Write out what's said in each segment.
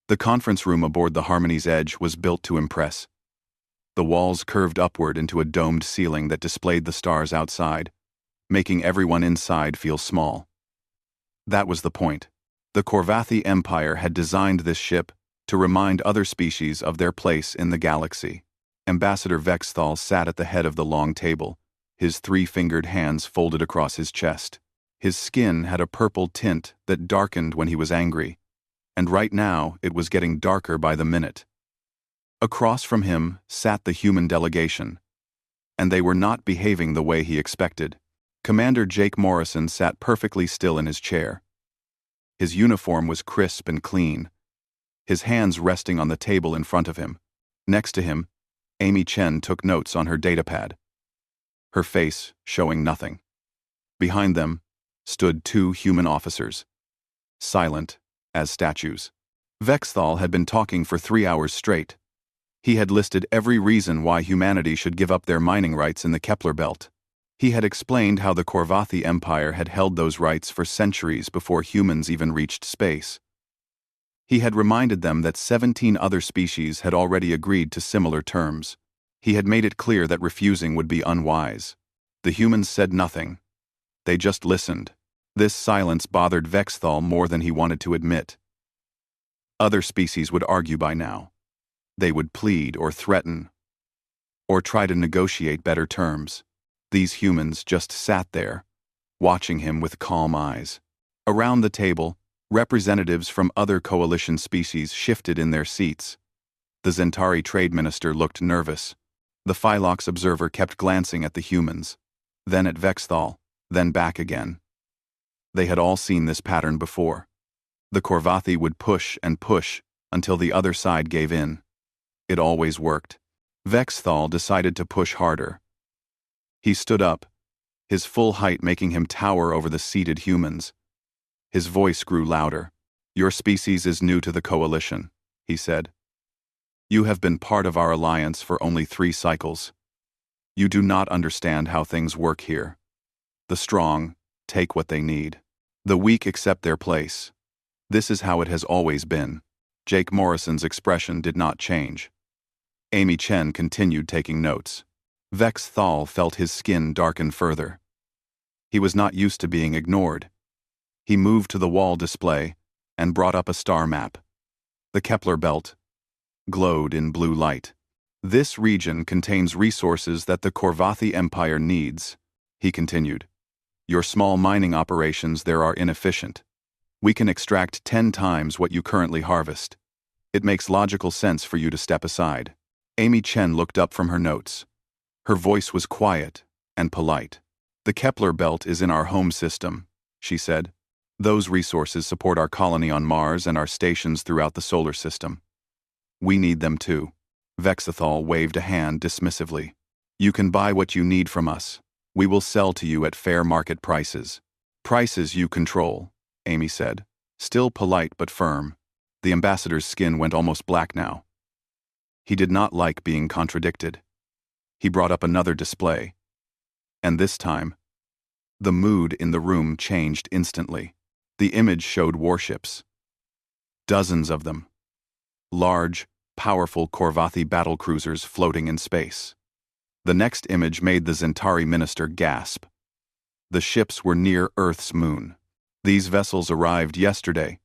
The conference room aboard the Harmony's Edge was built to impress. The walls curved upward into a domed ceiling that displayed the stars outside, making everyone inside feel small. That was the point. The Korvathi Empire had designed this ship to remind other species of their place in the galaxy. Ambassador Vexthal sat at the head of the long table, his three-fingered hands folded across his chest. His skin had a purple tint that darkened when he was angry, and right now it was getting darker by the minute. Across from him sat the human delegation, and they were not behaving the way he expected. Commander Jake Morrison sat perfectly still in his chair. His uniform was crisp and clean, his hands resting on the table in front of him. Next to him, Amy Chen took notes on her datapad, her face showing nothing. Behind them stood two human officers, silent as statues. Vexthal had been talking for 3 hours straight. He had listed every reason why humanity should give up their mining rights in the Kepler Belt. He had explained how the Korvathi Empire had held those rights for centuries before humans even reached space. He had reminded them that 17 other species had already agreed to similar terms. He had made it clear that refusing would be unwise. The humans said nothing. They just listened. This silence bothered Vexthal more than he wanted to admit. Other species would argue by now. They would plead or threaten, or try to negotiate better terms. These humans just sat there, watching him with calm eyes. Around the table, representatives from other coalition species shifted in their seats. The Zentari trade minister looked nervous. The Phylox observer kept glancing at the humans, then at Vexthal, then back again. They had all seen this pattern before. The Korvathi would push and push until the other side gave in. It always worked. Vexthal decided to push harder. He stood up, his full height making him tower over the seated humans. His voice grew louder. "Your species is new to the coalition," he said. "You have been part of our alliance for only 3 cycles. You do not understand how things work here. The strong take what they need. The weak accept their place. This is how it has always been." Jake Morrison's expression did not change. Amy Chen continued taking notes. Vexthal felt his skin darken further. He was not used to being ignored. He moved to the wall display and brought up a star map. The Kepler Belt glowed in blue light. "This region contains resources that the Korvathi Empire needs," he continued. "Your small mining operations there are inefficient. We can extract 10 times what you currently harvest. It makes logical sense for you to step aside." Amy Chen looked up from her notes. Her voice was quiet and polite. "The Kepler Belt is in our home system," she said. "Those resources support our colony on Mars and our stations throughout the solar system. We need them too." Vexthal waved a hand dismissively. "You can buy what you need from us. We will sell to you at fair market prices. Prices you control," Amy said, still polite but firm. The ambassador's skin went almost black now. He did not like being contradicted. He brought up another display. And this time, the mood in the room changed instantly. The image showed warships. Dozens of them. Large, powerful Korvathi battlecruisers floating in space. The next image made the Zentari minister gasp. The ships were near Earth's moon. "These vessels arrived yesterday,"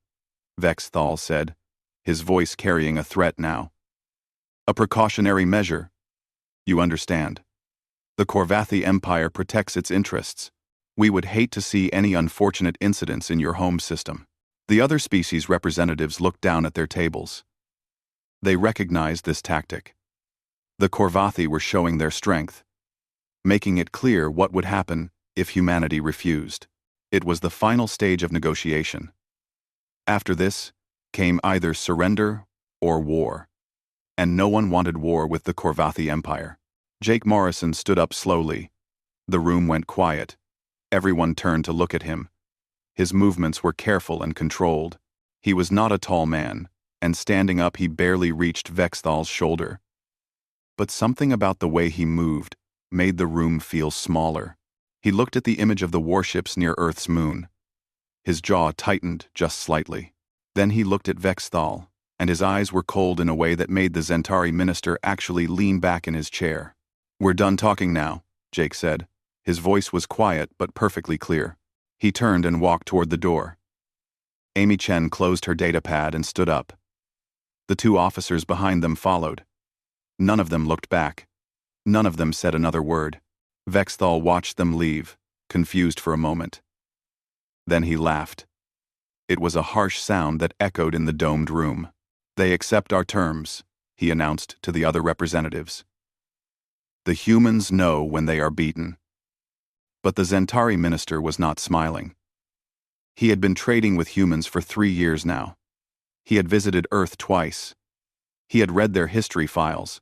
Vexthal said, his voice carrying a threat now. "A precautionary measure. You understand. The Korvathi Empire protects its interests. We would hate to see any unfortunate incidents in your home system." The other species representatives looked down at their tables. They recognized this tactic. The Korvathi were showing their strength, making it clear what would happen if humanity refused. It was the final stage of negotiation. After this came either surrender or war. And no one wanted war with the Korvathi Empire. Jake Morrison stood up slowly. The room went quiet. Everyone turned to look at him. His movements were careful and controlled. He was not a tall man, and standing up he barely reached Vexthal's shoulder. But something about the way he moved made the room feel smaller. He looked at the image of the warships near Earth's moon. His jaw tightened just slightly. Then he looked at Vexthal, and his eyes were cold in a way that made the Zentari minister actually lean back in his chair. "We're done talking now," Jake said. His voice was quiet but perfectly clear. He turned and walked toward the door. Amy Chen closed her datapad and stood up. The two officers behind them followed. None of them looked back. None of them said another word. Vexthal watched them leave, confused for a moment. Then he laughed. It was a harsh sound that echoed in the domed room. "They accept our terms," he announced to the other representatives. "The humans know when they are beaten." But the Zentari minister was not smiling. He had been trading with humans for 3 years now. He had visited Earth twice. He had read their history files,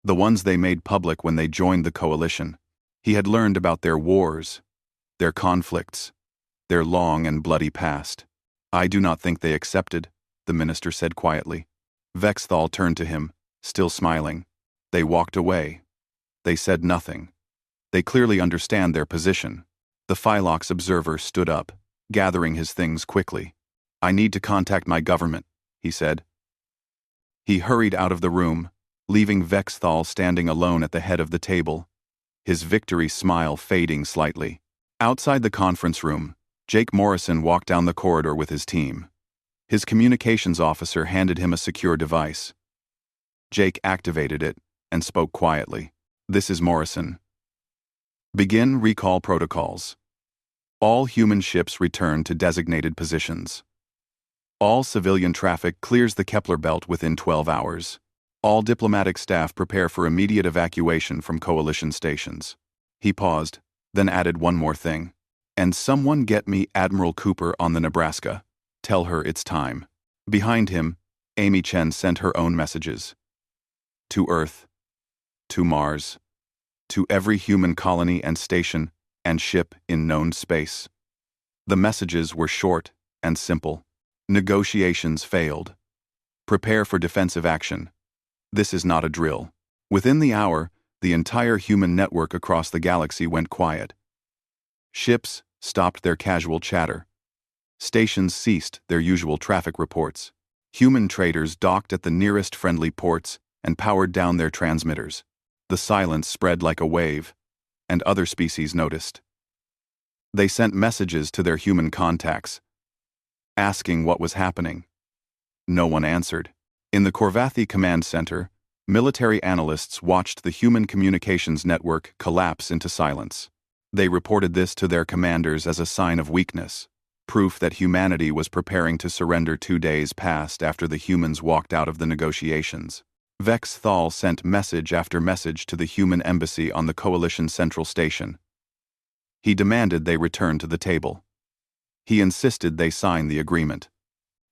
the ones they made public when they joined the coalition. He had learned about their wars, their conflicts, their long and bloody past. "I do not think they accepted," the minister said quietly. Vexthal turned to him, still smiling. "They walked away. They said nothing. They clearly understand their position." The Phylox observer stood up, gathering his things quickly. "I need to contact my government," he said. He hurried out of the room, leaving Vexthal standing alone at the head of the table, his victory smile fading slightly. Outside the conference room, Jake Morrison walked down the corridor with his team. His communications officer handed him a secure device. Jake activated it and spoke quietly. "This is Morrison. Begin recall protocols. All human ships return to designated positions. All civilian traffic clears the Kepler belt within 12 hours. All diplomatic staff prepare for immediate evacuation from coalition stations." He paused, then added one more thing. "And someone get me Admiral Cooper on the Nebraska. Tell her it's time." Behind him, Amy Chen sent her own messages. To Earth, to Mars, to every human colony and station and ship in known space. The messages were short and simple. Negotiations failed. Prepare for defensive action. This is not a drill. Within the hour, the entire human network across the galaxy went quiet. Ships stopped their casual chatter. Stations ceased their usual traffic reports. Human traders docked at the nearest friendly ports and powered down their transmitters. The silence spread like a wave, and other species noticed. They sent messages to their human contacts, asking what was happening. No one answered. In the Korvathi Command Center, military analysts watched the human communications network collapse into silence. They reported this to their commanders as a sign of weakness, proof that humanity was preparing to surrender 2 days past after the humans walked out of the negotiations. Vexthal sent message after message to the human embassy on the Coalition Central Station. He demanded they return to the table. He insisted they sign the agreement.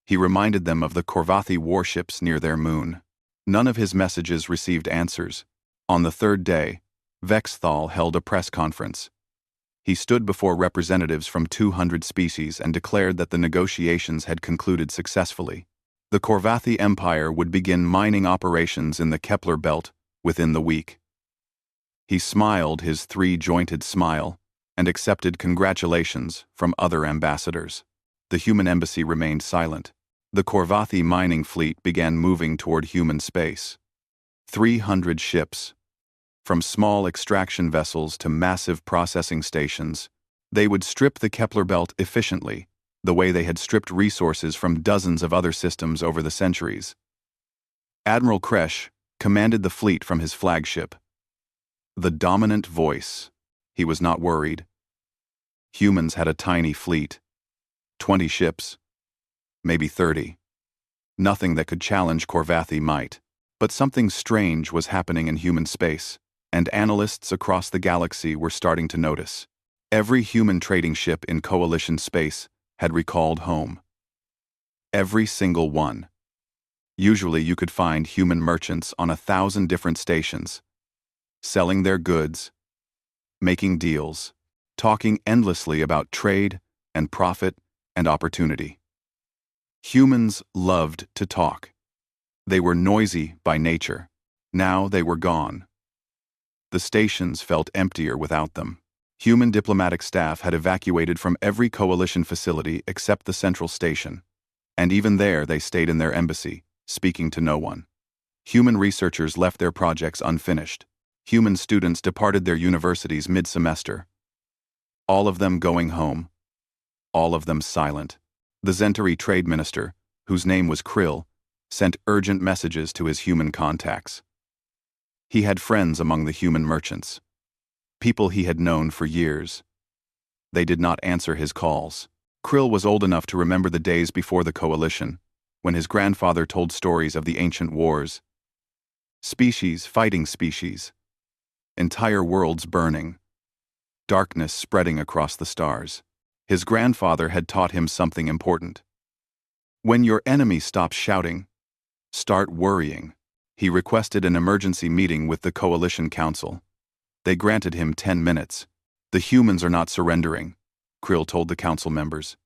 He reminded them of the Korvathi warships near their moon. None of his messages received answers. On the 3rd day, Vexthal held a press conference. He stood before representatives from 200 species and declared that the negotiations had concluded successfully. The Korvathi Empire would begin mining operations in the Kepler belt within the week. He smiled his 3-jointed smile and accepted congratulations from other ambassadors. The human embassy remained silent. The Korvathi mining fleet began moving toward human space. 300 ships. From small extraction vessels to massive processing stations, they would strip the Kepler belt efficiently, the way they had stripped resources from dozens of other systems over the centuries. Admiral Kresh commanded the fleet from his flagship. The dominant voice. He was not worried. Humans had a tiny fleet. 20 ships. Maybe 30. Nothing that could challenge Korvathi might. But something strange was happening in human space, and analysts across the galaxy were starting to notice. Every human trading ship in Coalition space had recalled home. Every single one. Usually you could find human merchants on 1,000 different stations, selling their goods, making deals, talking endlessly about trade and profit and opportunity. Humans loved to talk. They were noisy by nature. Now they were gone. The stations felt emptier without them. Human diplomatic staff had evacuated from every coalition facility except the central station. And even there they stayed in their embassy, speaking to no one. Human researchers left their projects unfinished. Human students departed their universities mid-semester. All of them going home. All of them silent. The Zentari trade minister, whose name was Krill, sent urgent messages to his human contacts. He had friends among the human merchants. People he had known for years. They did not answer his calls. Krill was old enough to remember the days before the coalition, when his grandfather told stories of the ancient wars. Species fighting species. Entire worlds burning. Darkness spreading across the stars. His grandfather had taught him something important. When your enemy stops shouting, start worrying. He requested an emergency meeting with the Coalition Council. They granted him 10 minutes. The humans are not surrendering, Krill told the council members.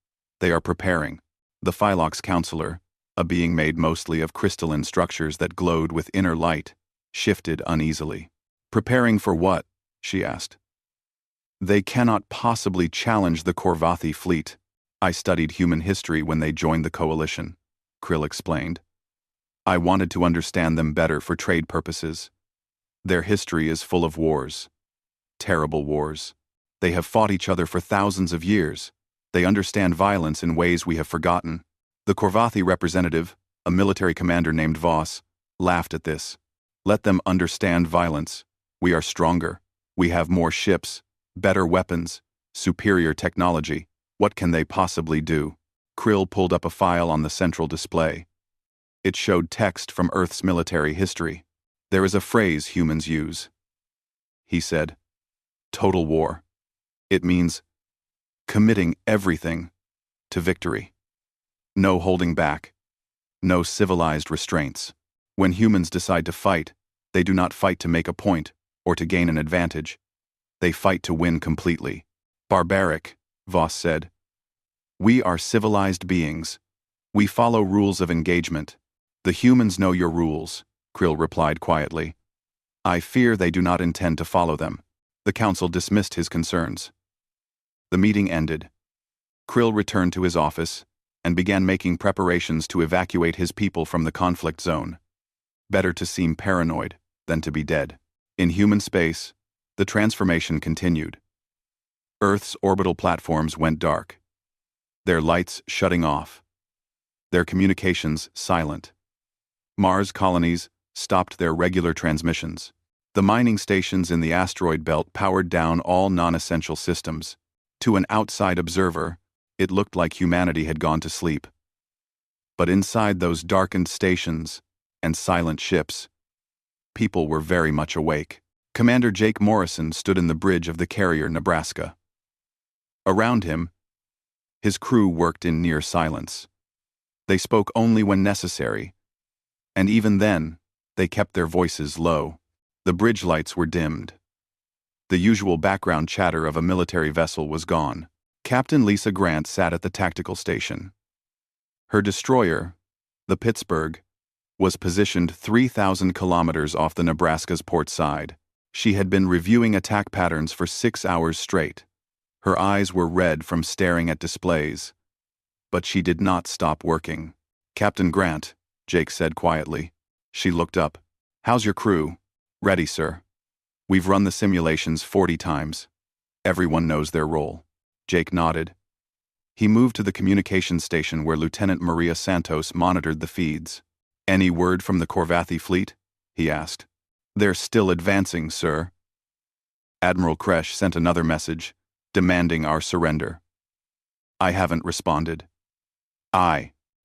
They are preparing. The Phylox counselor, a being made mostly of crystalline structures that glowed with inner light, shifted uneasily. Preparing for what? She asked. They cannot possibly challenge the Korvathi fleet. I studied human history when they joined the coalition, Krill explained. I wanted to understand them better for trade purposes. Their history is full of wars. Terrible wars. They have fought each other for thousands of years. They understand violence in ways we have forgotten. The Korvathi representative, a military commander named Voss, laughed at this. Let them understand violence. We are stronger. We have more ships, better weapons, superior technology. What can they possibly do? Krill pulled up a file on the central display. It showed text from Earth's military history. There is a phrase humans use. He said, total war. It means committing everything to victory. No holding back. No civilized restraints. When humans decide to fight, they do not fight to make a point or to gain an advantage. They fight to win completely. Barbaric, Voss said. We are civilized beings. We follow rules of engagement. The humans know your rules, Krill replied quietly. I fear they do not intend to follow them. The council dismissed his concerns. The meeting ended. Krill returned to his office and began making preparations to evacuate his people from the conflict zone. Better to seem paranoid than to be dead. In human space, the transformation continued. Earth's orbital platforms went dark. Their lights shutting off. Their communications silent. Mars colonies stopped their regular transmissions. The mining stations in the asteroid belt powered down all non-essential systems. To an outside observer, it looked like humanity had gone to sleep. But inside those darkened stations and silent ships, people were very much awake. Commander Jake Morrison stood in the bridge of the carrier Nebraska. Around him, his crew worked in near silence. They spoke only when necessary, and even then, they kept their voices low. The bridge lights were dimmed. The usual background chatter of a military vessel was gone. Captain Lisa Grant sat at the tactical station. Her destroyer, the Pittsburgh, was positioned 3,000 kilometers off the Nebraska's port side. She had been reviewing attack patterns for 6 hours straight. Her eyes were red from staring at displays. But she did not stop working. Captain Grant, Jake said quietly. She looked up. How's your crew? Ready, sir. We've run the simulations 40 times. Everyone knows their role. Jake nodded. He moved to the communications station where Lieutenant Maria Santos monitored the feeds. Any word from the Korvathi fleet? He asked. They're still advancing, sir. Admiral Kresh sent another message, demanding our surrender. I haven't responded.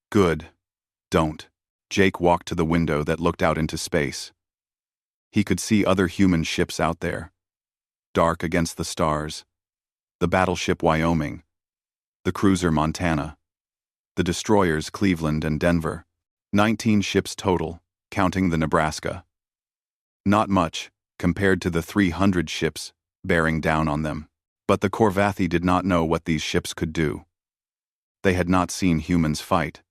Good. Don't. Jake walked to the window that looked out into space. He could see other human ships out there. Dark against the stars. The battleship Wyoming. The cruiser Montana. The destroyers Cleveland and Denver. 19 ships total, counting the Nebraska. Not much, compared to the 300 ships bearing down on them. But the Korvathi did not know what these ships could do. They had not seen humans fight.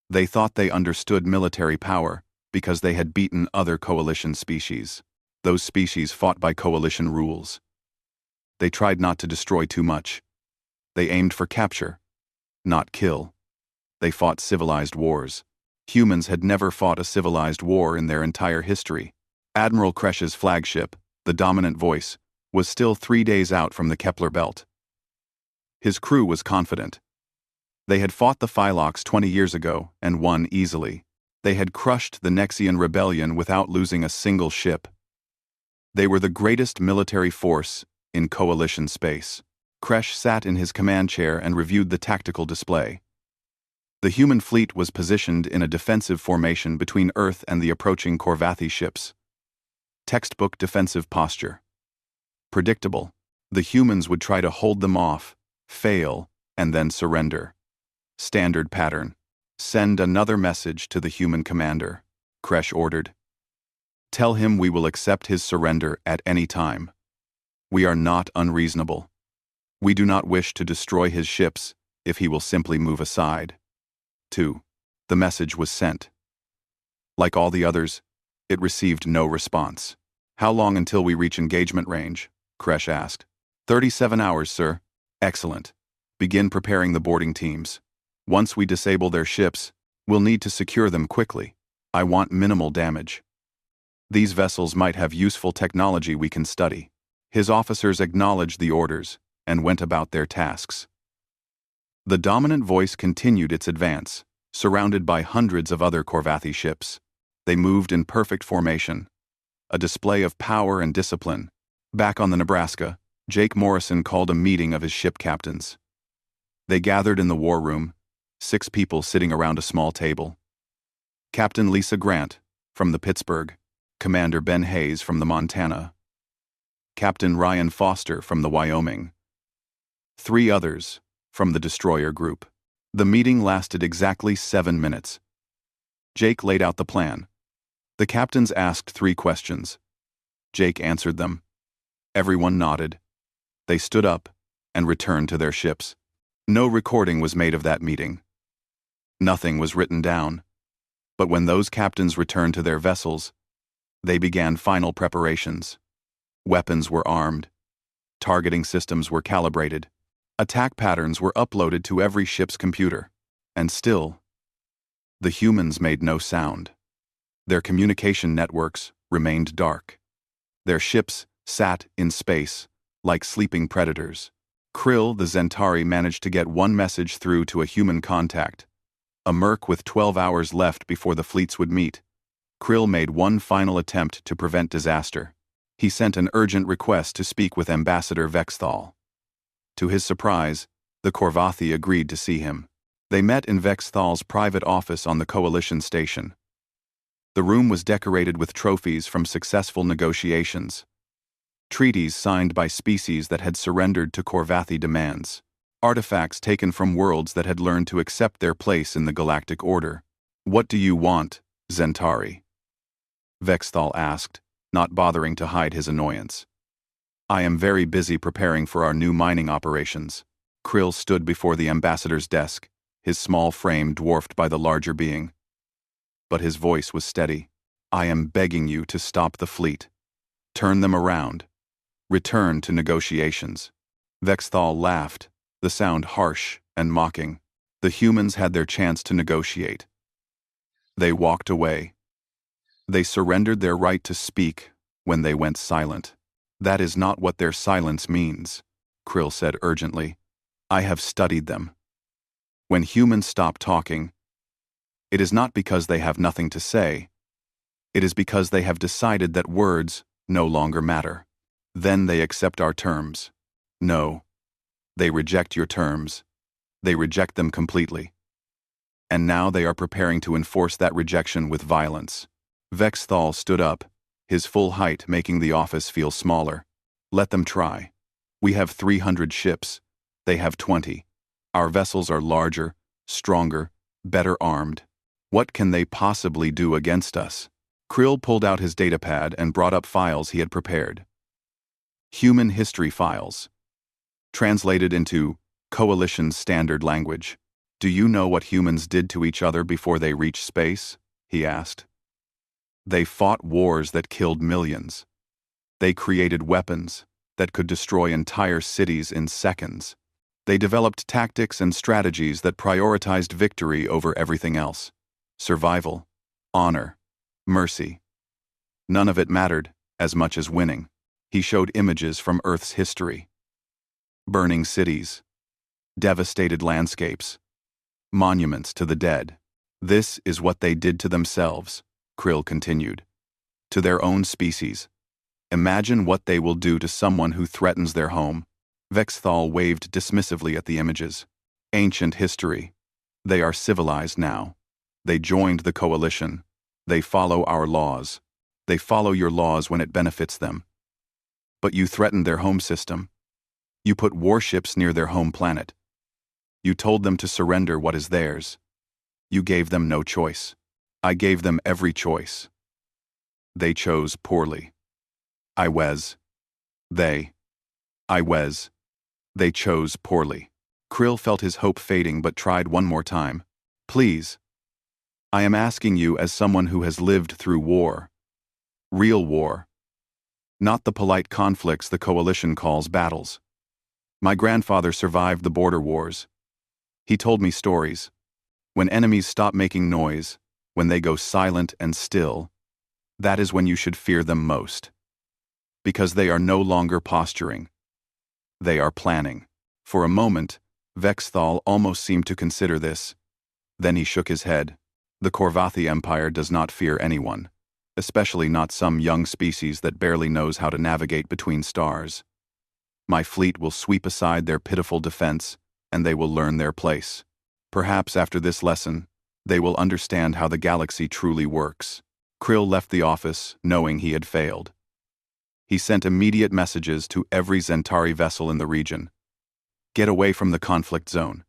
They thought they understood military power because they had beaten other coalition species. Those species fought by coalition rules. They tried not to destroy too much. They aimed for capture, not kill. They fought civilized wars. Humans had never fought a civilized war in their entire history. Admiral Kresh's flagship, the dominant voice, was still 3 days out from the Kepler belt. His crew was confident. They had fought the Phylox 20 years ago and won easily. They had crushed the Nexian rebellion without losing a single ship. They were the greatest military force in coalition space. Kresh sat in his command chair and reviewed the tactical display. The human fleet was positioned in a defensive formation between Earth and the approaching Korvathi ships. Textbook defensive posture. Predictable. The humans would try to hold them off, fail, and then surrender. Standard pattern. Send another message to the human commander, Kresh ordered. Tell him we will accept his surrender at any time. We are not unreasonable. We do not wish to destroy his ships if he will simply move aside. 2. The message was sent. Like all the others, it received no response. How long until we reach engagement range? Kresh asked. 37 hours, sir. Excellent. Begin preparing the boarding teams. Once we disable their ships, we'll need to secure them quickly. I want minimal damage. These vessels might have useful technology we can study. His officers acknowledged the orders and went about their tasks. The dominant voice continued its advance, surrounded by hundreds of other Korvathi ships. They moved in perfect formation, a display of power and discipline. Back on the Nebraska, Jake Morrison called a meeting of his ship captains. They gathered in the war room, 6 people sitting around a small table. Captain Lisa Grant, from the Pittsburgh, Commander Ben Hayes from the Montana, Captain Ryan Foster from the Wyoming, 3 others from the destroyer group. The meeting lasted exactly 7 minutes. Jake laid out the plan. The captains asked 3 questions. Jake answered them. Everyone nodded. They stood up and returned to their ships. No recording was made of that meeting. Nothing was written down. But when those captains returned to their vessels, they began final preparations. Weapons were armed. Targeting systems were calibrated. Attack patterns were uploaded to every ship's computer. And still, the humans made no sound. Their communication networks remained dark. Their ships sat in space, like sleeping predators. Krill the Zentari managed to get one message through to a human contact. A merc with 12 hours left before the fleets would meet. Krill made one final attempt to prevent disaster. He sent an urgent request to speak with Ambassador Vexthal. To his surprise, the Korvathi agreed to see him. They met in Vexthal's private office on the Coalition station. The room was decorated with trophies from successful negotiations. Treaties signed by species that had surrendered to Korvathi demands. Artifacts taken from worlds that had learned to accept their place in the galactic order. What do you want, Zentari? Vexthal asked, not bothering to hide his annoyance. I am very busy preparing for our new mining operations. Krill stood before the ambassador's desk, his small frame dwarfed by the larger being. But his voice was steady. I am begging you to stop the fleet. Turn them around. Return to negotiations. Vexthal laughed, the sound harsh and mocking. The humans had their chance to negotiate. They walked away. They surrendered their right to speak when they went silent. That is not what their silence means, Krill said urgently. I have studied them. When humans stop talking, it is not because they have nothing to say. It is because they have decided that words no longer matter. Then they accept our terms. No. They reject your terms. They reject them completely. And now they are preparing to enforce that rejection with violence. Vexthal stood up, his full height making the office feel smaller. Let them try. We have 300 ships. They have 20. Our vessels are larger, stronger, better armed. What can they possibly do against us? Krill pulled out his datapad and brought up files he had prepared. Human history files. Translated into Coalition Standard Language. Do you know what humans did to each other before they reached space? He asked. They fought wars that killed millions. They created weapons that could destroy entire cities in seconds. They developed tactics and strategies that prioritized victory over everything else. survival, honor, mercy. None of it mattered as much as winning. He showed images from Earth's history. Burning cities, devastated landscapes, monuments to the dead. This is what they did to themselves, Krill continued. To their own species. Imagine what they will do to someone who threatens their home. Vexthal waved dismissively at the images. Ancient history. They are civilized now. They joined the coalition. They follow our laws. They follow your laws when it benefits them. But you threatened their home system. You put warships near their home planet. You told them to surrender what is theirs. You gave them no choice. I gave them every choice. They chose poorly. They chose poorly. Krill felt his hope fading but tried one more time. Please. I am asking you as someone who has lived through war. Real war. Not the polite conflicts the coalition calls battles. My grandfather survived the border wars. He told me stories. When enemies stop making noise, when they go silent and still, that is when you should fear them most. Because they are no longer posturing. They are planning. For a moment, Vexthal almost seemed to consider this. Then he shook his head. The Korvathi Empire does not fear anyone, especially not some young species that barely knows how to navigate between stars. My fleet will sweep aside their pitiful defense, and they will learn their place. Perhaps after this lesson, they will understand how the galaxy truly works. Krill left the office, knowing he had failed. He sent immediate messages to every Zentari vessel in the region. Get away from the conflict zone.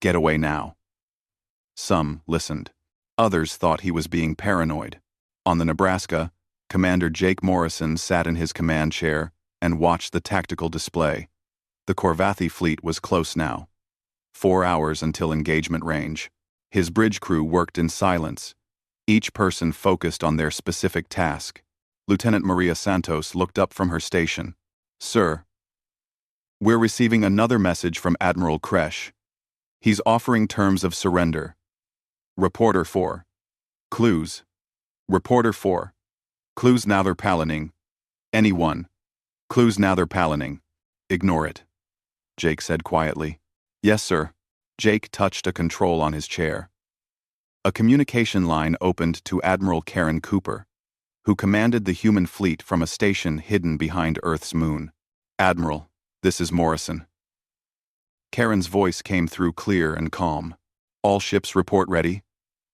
Get away now. Some listened. Others thought he was being paranoid. On the Nebraska, Commander Jake Morrison sat in his command chair and watched the tactical display. The Korvathi fleet was close now. 4 hours until engagement range. His bridge crew worked in silence, each person focused on their specific task. Lieutenant Maria Santos looked up from her station. Sir, we're receiving another message from Admiral Kresh. He's offering terms of surrender. Reporter 4. Clues. Reporter 4. Clues now they're palaning. Anyone. Clues now they're palaning. Ignore it. Jake said quietly. Yes, sir. Jake touched a control on his chair. A communication line opened to Admiral Karen Cooper, who commanded the human fleet from a station hidden behind Earth's moon. Admiral, this is Morrison. Karen's voice came through clear and calm. All ships report ready.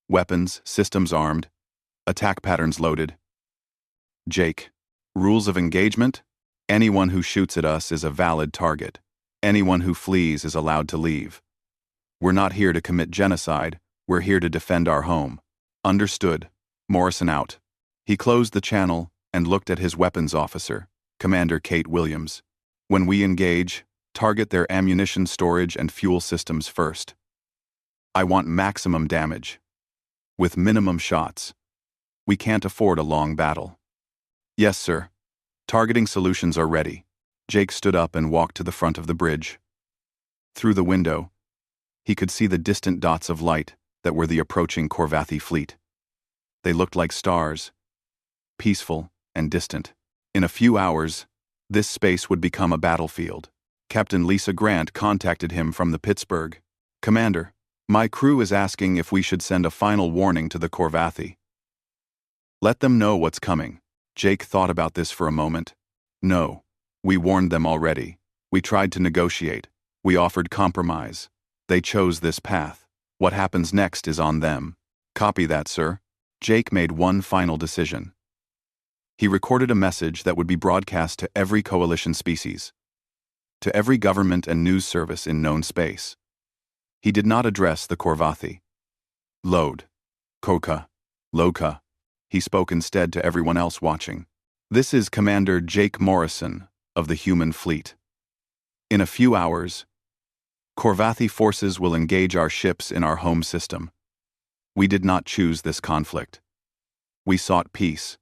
Weapons, systems armed. Attack patterns loaded. Jake, rules of engagement? Anyone who shoots at us is a valid target. Anyone who flees is allowed to leave. We're not here to commit genocide, we're here to defend our home. Understood. Morrison out. He closed the channel and looked at his weapons officer, Commander Kate Williams. When we engage, target their ammunition storage and fuel systems first. I want maximum damage. With minimum shots. We can't afford a long battle. Yes, sir. Targeting solutions are ready. Jake stood up and walked to the front of the bridge. Through the window, he could see the distant dots of light that were the approaching Korvathi fleet. They looked like stars, peaceful and distant. In a few hours, this space would become a battlefield. Captain Lisa Grant contacted him from the Pittsburgh. Commander, my crew is asking if we should send a final warning to the Korvathi. Let them know what's coming. Jake thought about this for a moment. No, we warned them already. We tried to negotiate. We offered compromise. They chose this path. What happens next is on them. Copy that, sir. Jake made one final decision. He recorded a message that would be broadcast to every coalition species, to every government and news service in known space. He did not address the Korvathi. Load. Koka. Loka. He spoke instead to everyone else watching. This is Commander Jake Morrison of the human fleet. In a few hours, Korvathi forces will engage our ships in our home system. We did not choose this conflict. We sought peace.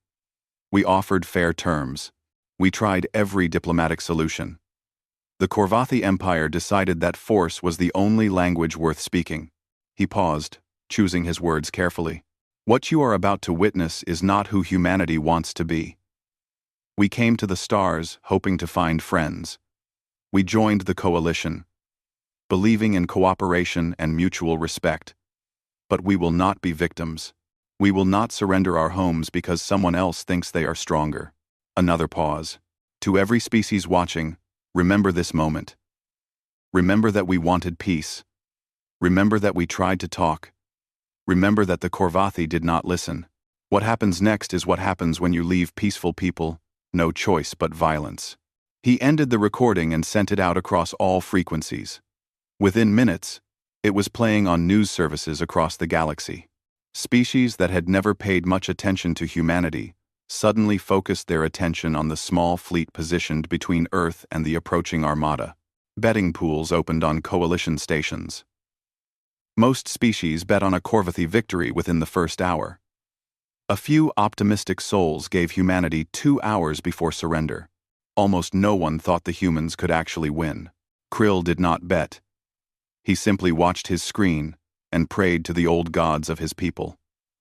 We offered fair terms. We tried every diplomatic solution. The Korvathi Empire decided that force was the only language worth speaking. He paused, choosing his words carefully. What you are about to witness is not who humanity wants to be. We came to the stars hoping to find friends. We joined the coalition, believing in cooperation and mutual respect. But we will not be victims. We will not surrender our homes because someone else thinks they are stronger. Another pause. To every species watching, remember this moment. Remember that we wanted peace. Remember that we tried to talk. Remember that the Korvathi did not listen. What happens next is what happens when you leave peaceful people, no choice but violence. He ended the recording and sent it out across all frequencies. Within minutes, it was playing on news services across the galaxy. Species that had never paid much attention to humanity suddenly focused their attention on the small fleet positioned between Earth and the approaching armada. Betting pools opened on coalition stations. Most species bet on a Korvathi victory within the first hour. A few optimistic souls gave humanity 2 hours before surrender. Almost no one thought the humans could actually win. Krill did not bet. He simply watched his screen and prayed to the old gods of his people,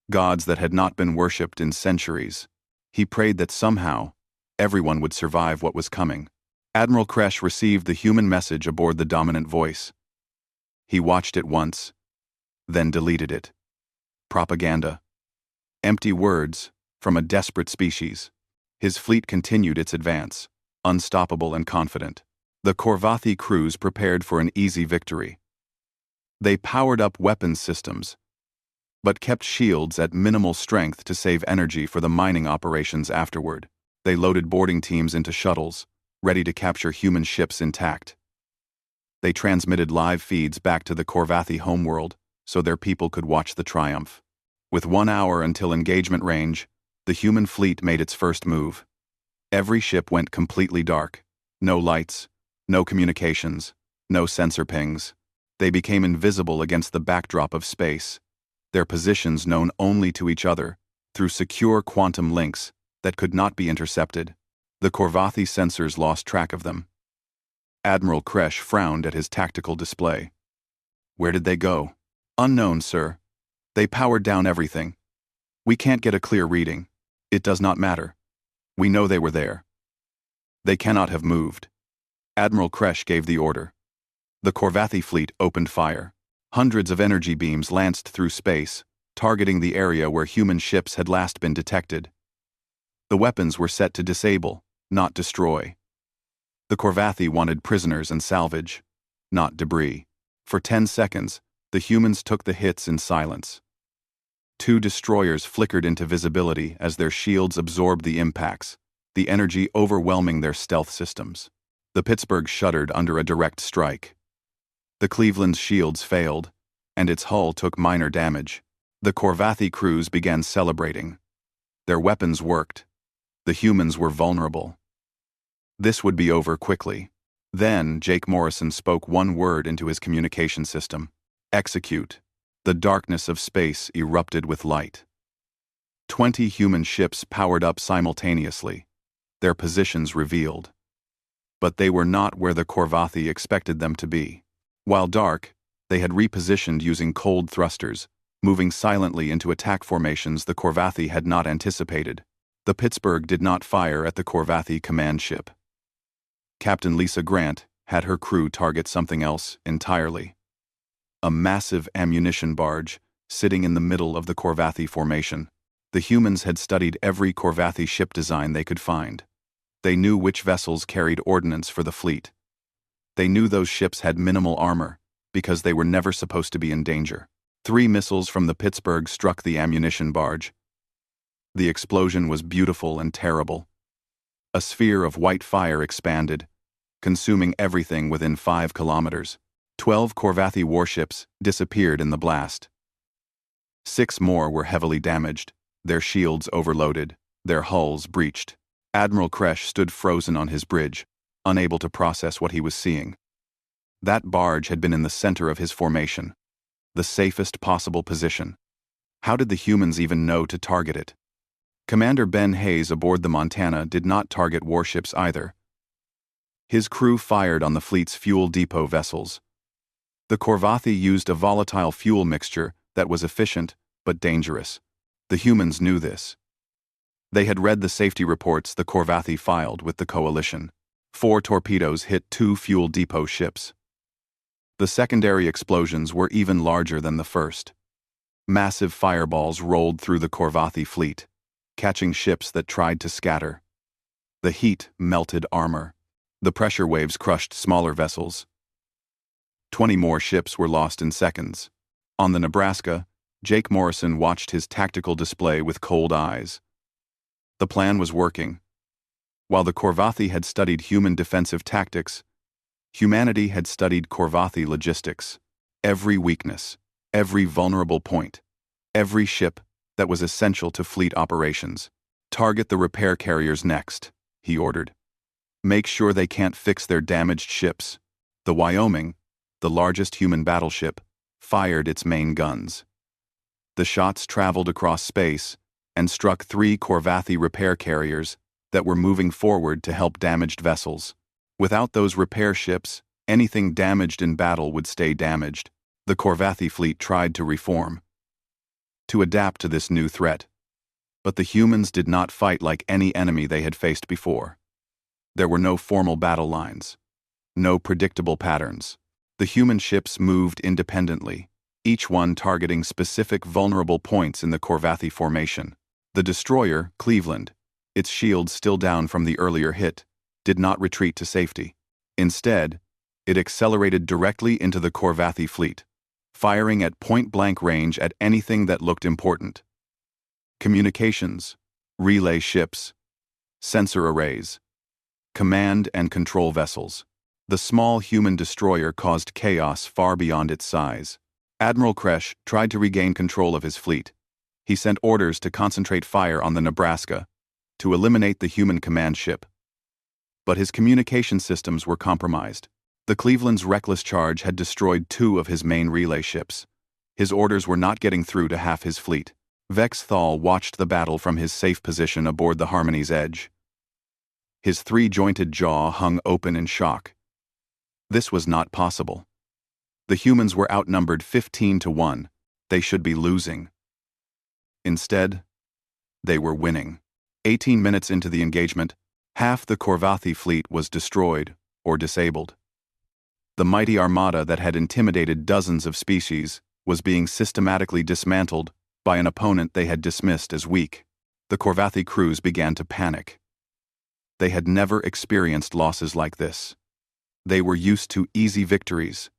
gods that had not been worshipped in centuries. He prayed that somehow, everyone would survive what was coming. Admiral Kresh received the human message aboard the dominant voice. He watched it once, then deleted it. Propaganda. Empty words from a desperate species. His fleet continued its advance, unstoppable and confident. The Korvathi crews prepared for an easy victory. They powered up weapons systems, but kept shields at minimal strength to save energy for the mining operations afterward. They loaded boarding teams into shuttles, ready to capture human ships intact. They transmitted live feeds back to the Korvathi homeworld so their people could watch the triumph. With 1 hour until engagement range, the human fleet made its first move. Every ship went completely dark. No lights, no communications, no sensor pings. They became invisible against the backdrop of space, their positions known only to each other through secure quantum links that could not be intercepted. The Korvathi sensors lost track of them. Admiral Kresh frowned at his tactical display. Where did they go? Unknown, sir. They powered down everything. We can't get a clear reading. It does not matter. We know they were there. They cannot have moved. Admiral Kresh gave the order. The Korvathi fleet opened fire. Hundreds of energy beams lanced through space, targeting the area where human ships had last been detected. The weapons were set to disable, not destroy. The Korvathi wanted prisoners and salvage, not debris. For 10 seconds, the humans took the hits in silence. 2 destroyers flickered into visibility as their shields absorbed the impacts, the energy overwhelming their stealth systems. The Pittsburgh shuddered under a direct strike. The Cleveland's shields failed, and its hull took minor damage. The Korvathi crews began celebrating. Their weapons worked. The humans were vulnerable. This would be over quickly. Then Jake Morrison spoke one word into his communication system. Execute. The darkness of space erupted with light. 20 human ships powered up simultaneously, their positions revealed. But they were not where the Korvathi expected them to be. While dark, they had repositioned using cold thrusters, moving silently into attack formations the Korvathi had not anticipated. The Pittsburgh did not fire at the Korvathi command ship. Captain Lisa Grant had her crew target something else entirely. A massive ammunition barge sitting in the middle of the Korvathi formation. The humans had studied every Korvathi ship design they could find. They knew which vessels carried ordnance for the fleet. They knew those ships had minimal armor, because they were never supposed to be in danger. 3 missiles from the Pittsburgh struck the ammunition barge. The explosion was beautiful and terrible. A sphere of white fire expanded, consuming everything within 5 kilometers. 12 Korvathi warships disappeared in the blast. 6 more were heavily damaged, their shields overloaded, their hulls breached. Admiral Kresh stood frozen on his bridge, unable to process what he was seeing. That barge had been in the center of his formation, the safest possible position. How did the humans even know to target it? Commander Ben Hayes aboard the Montana did not target warships either. His crew fired on the fleet's fuel depot vessels. The Korvathi used a volatile fuel mixture that was efficient but dangerous. The humans knew this. They had read the safety reports the Corvathi filed with the coalition. 4 torpedoes hit 2 fuel depot ships. The secondary explosions were even larger than the first. Massive fireballs rolled through the Corvathi fleet, catching ships that tried to scatter. The heat melted armor. The pressure waves crushed smaller vessels. 20 more ships were lost in seconds. On the Nebraska, Jake Morrison watched his tactical display with cold eyes. The plan was working. While the Corvathi had studied human defensive tactics, humanity had studied Corvathi logistics. Every weakness, every vulnerable point, every ship that was essential to fleet operations. Target the repair carriers next, he ordered. Make sure they can't fix their damaged ships. The Wyoming, the largest human battleship, fired its main guns. The shots traveled across space and struck 3 Corvathi repair carriers that were moving forward to help damaged vessels. Without those repair ships, anything damaged in battle would stay damaged. The Corvathi fleet tried to reform, to adapt to this new threat. But the humans did not fight like any enemy they had faced before. There were no formal battle lines, no predictable patterns. The human ships moved independently, each one targeting specific vulnerable points in the Corvathi formation. The destroyer, Cleveland, its shields still down from the earlier hit, did not retreat to safety. Instead, it accelerated directly into the Corvathi fleet, firing at point-blank range at anything that looked important. Communications, relay ships, sensor arrays, command and control vessels. The small human destroyer caused chaos far beyond its size. Admiral Kresh tried to regain control of his fleet. He sent orders to concentrate fire on the Nebraska, to eliminate the human command ship. But his communication systems were compromised. The Cleveland's reckless charge had destroyed 2 of his main relay ships. His orders were not getting through to half his fleet. Vex Thal watched the battle from his safe position aboard the Harmony's edge. His 3-jointed jaw hung open in shock. This was not possible. The humans were outnumbered 15-1. They should be losing. Instead, they were winning. 18 minutes into the engagement, half the Corvathi fleet was destroyed or disabled. The mighty armada that had intimidated dozens of species was being systematically dismantled by an opponent they had dismissed as weak. The Corvathi crews began to panic. They had never experienced losses like this. They were used to easy victories,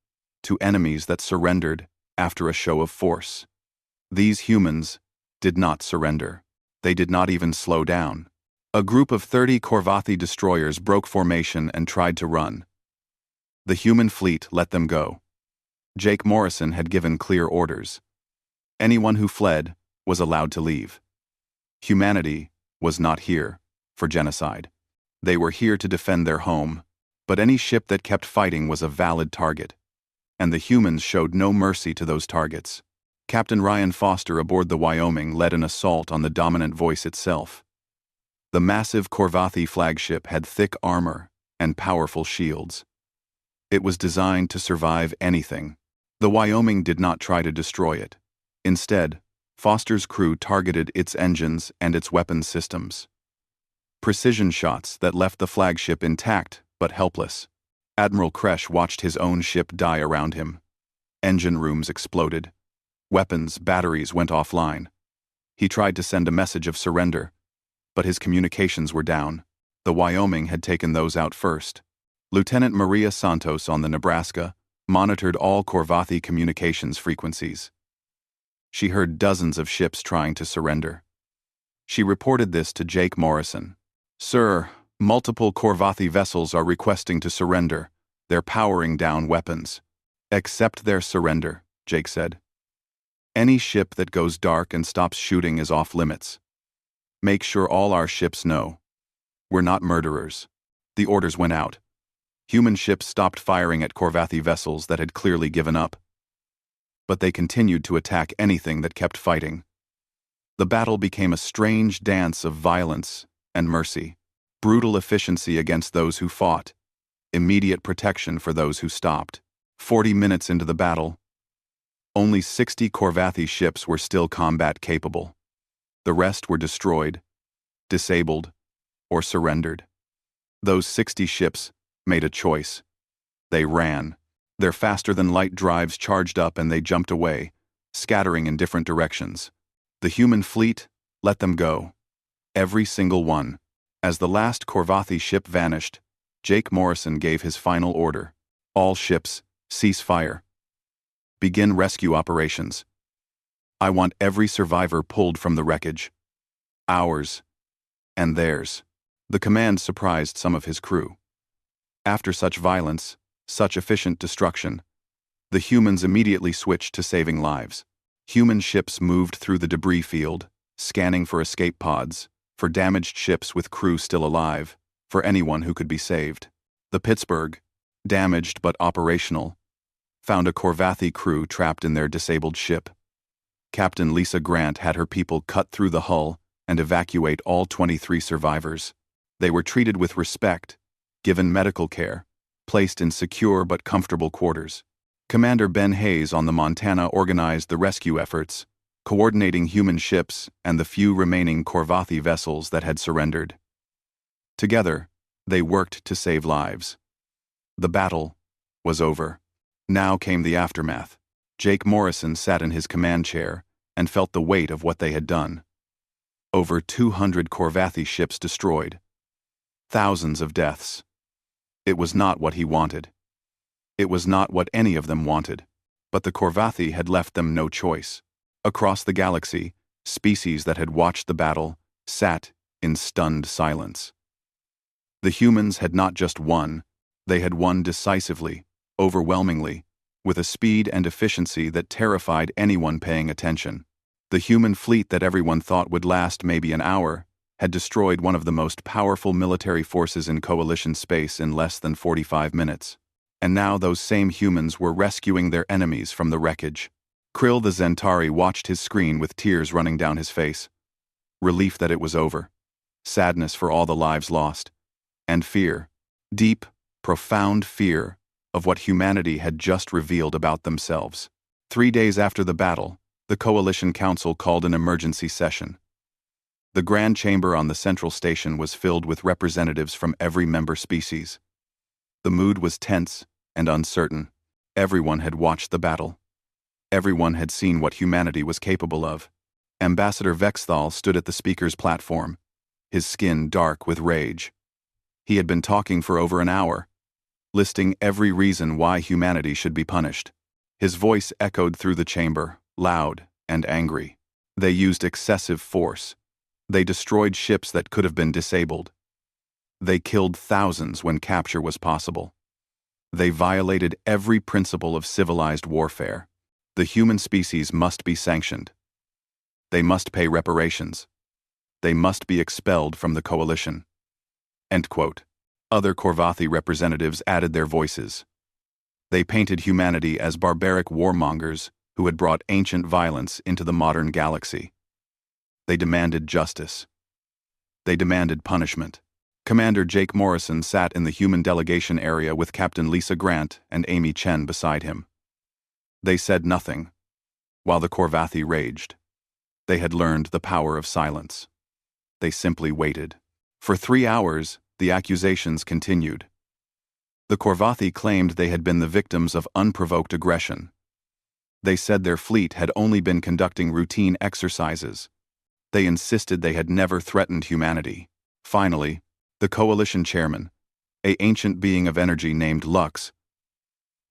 to enemies that surrendered after a show of force. These humans did not surrender. They did not even slow down. A group of 30 Corvathi destroyers broke formation and tried to run. The human fleet let them go. Jake Morrison had given clear orders. Anyone who fled was allowed to leave. Humanity was not here for genocide. They were here to defend their home, but any ship that kept fighting was a valid target. And the humans showed no mercy to those targets. Captain Ryan Foster aboard the Wyoming led an assault on the dominant voice itself. The massive Corvathi flagship had thick armor and powerful shields. It was designed to survive anything. The Wyoming did not try to destroy it. Instead, Foster's crew targeted its engines and its weapons systems. Precision shots that left the flagship intact but helpless. Admiral Kresh watched his own ship die around him. Engine rooms exploded. Weapons, batteries went offline. He tried to send a message of surrender, but his communications were down. The Wyoming had taken those out first. Lieutenant Maria Santos on the Nebraska monitored all Corvathi communications frequencies. She heard dozens of ships trying to surrender. She reported this to Jake Morrison. "Sir, multiple Corvathi vessels are requesting to surrender. They're powering down weapons." "Accept their surrender," Jake said. "Any ship that goes dark and stops shooting is off limits. Make sure all our ships know. We're not murderers." The orders went out. Human ships stopped firing at Corvathi vessels that had clearly given up. But they continued to attack anything that kept fighting. The battle became a strange dance of violence and mercy. Brutal efficiency against those who fought. Immediate protection for those who stopped. 40 minutes into the battle, Only 60 Corvathi ships were still combat-capable. The rest were destroyed, disabled, or surrendered. Those 60 ships made a choice. They ran. Their faster-than-light drives charged up and they jumped away, scattering in different directions. The human fleet let them go. Every single one. As the last Corvathi ship vanished, Jake Morrison gave his final order. All ships, cease fire. Begin rescue operations. I want every survivor pulled from the wreckage. Ours. And theirs. The command surprised some of his crew. After such violence, such efficient destruction, the humans immediately switched to saving lives. Human ships moved through the debris field, scanning for escape pods, for damaged ships with crew still alive, for anyone who could be saved. The Pittsburgh, damaged but operational, found a Corvathi crew trapped in their disabled ship. Captain Lisa Grant had her people cut through the hull and evacuate all 23 survivors. They were treated with respect, given medical care, placed in secure but comfortable quarters. Commander Ben Hayes on the Montana organized the rescue efforts, coordinating human ships and the few remaining Corvathi vessels that had surrendered. Together, they worked to save lives. The battle was over. Now came the aftermath. Jake Morrison sat in his command chair and felt the weight of what they had done. Over 200 Corvathi ships destroyed. Thousands of deaths. It was not what he wanted. It was not what any of them wanted. But the Corvathi had left them no choice. Across the galaxy, species that had watched the battle sat in stunned silence. The humans had not just won, they had won decisively, overwhelmingly, with a speed and efficiency that terrified anyone paying attention. The human fleet that everyone thought would last maybe an hour had destroyed one of the most powerful military forces in Coalition space in less than 45 minutes. And now those same humans were rescuing their enemies from the wreckage. Krill the Zentari watched his screen with tears running down his face. Relief that it was over. Sadness for all the lives lost. And fear. Deep, profound fear of what humanity had just revealed about themselves. 3 days after the battle, the Coalition Council called an emergency session. The Grand Chamber on the Central Station was filled with representatives from every member species. The mood was tense and uncertain. Everyone had watched the battle. Everyone had seen what humanity was capable of. Ambassador Vexthal stood at the speaker's platform, his skin dark with rage. He had been talking for over an hour, listing every reason why humanity should be punished. His voice echoed through the chamber, loud and angry. They used excessive force. They destroyed ships that could have been disabled. They killed thousands when capture was possible. They violated every principle of civilized warfare. The human species must be sanctioned. They must pay reparations. They must be expelled from the Coalition. End quote. Other Corvathi representatives added their voices. They painted humanity as barbaric warmongers who had brought ancient violence into the modern galaxy. They demanded justice. They demanded punishment. Commander Jake Morrison sat in the human delegation area with Captain Lisa Grant and Amy Chen beside him. They said nothing, while the Corvathi raged. They had learned the power of silence. They simply waited. For 3 hours, the accusations continued. The Corvathi claimed they had been the victims of unprovoked aggression. They said their fleet had only been conducting routine exercises. They insisted they had never threatened humanity. Finally, the Coalition chairman, an ancient being of energy named Lux,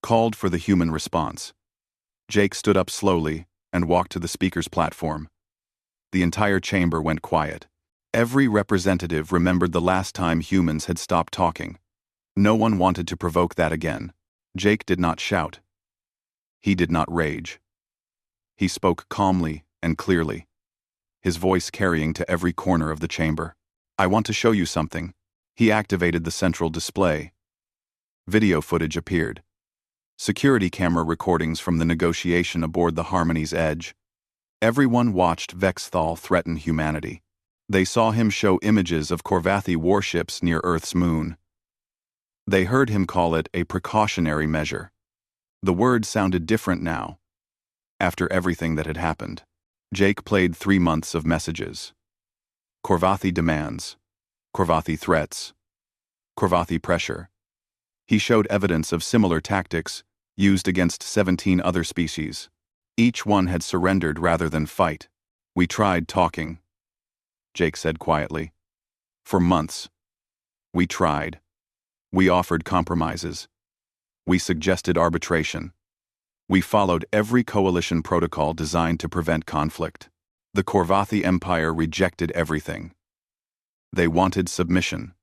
called for the human response. Jake stood up slowly and walked to the speaker's platform. The entire chamber went quiet. Every representative remembered the last time humans had stopped talking. No one wanted to provoke that again. Jake did not shout. He did not rage. He spoke calmly and clearly, his voice carrying to every corner of the chamber. I want to show you something. He activated the central display. Video footage appeared. Security camera recordings from the negotiation aboard the Harmony's Edge. Everyone watched Vexthal threaten humanity. They saw him show images of Corvathi warships near Earth's moon. They heard him call it a precautionary measure. The word sounded different now. After everything that had happened, Jake played 3 months of messages. Korvathi demands, Korvathi threats, Korvathi pressure. He showed evidence of similar tactics used against 17 other species. Each one had surrendered rather than fight. We tried talking, Jake said quietly. For months. We tried. We offered compromises. We suggested arbitration. We followed every coalition protocol designed to prevent conflict. The Korvathi Empire rejected everything. They wanted submission.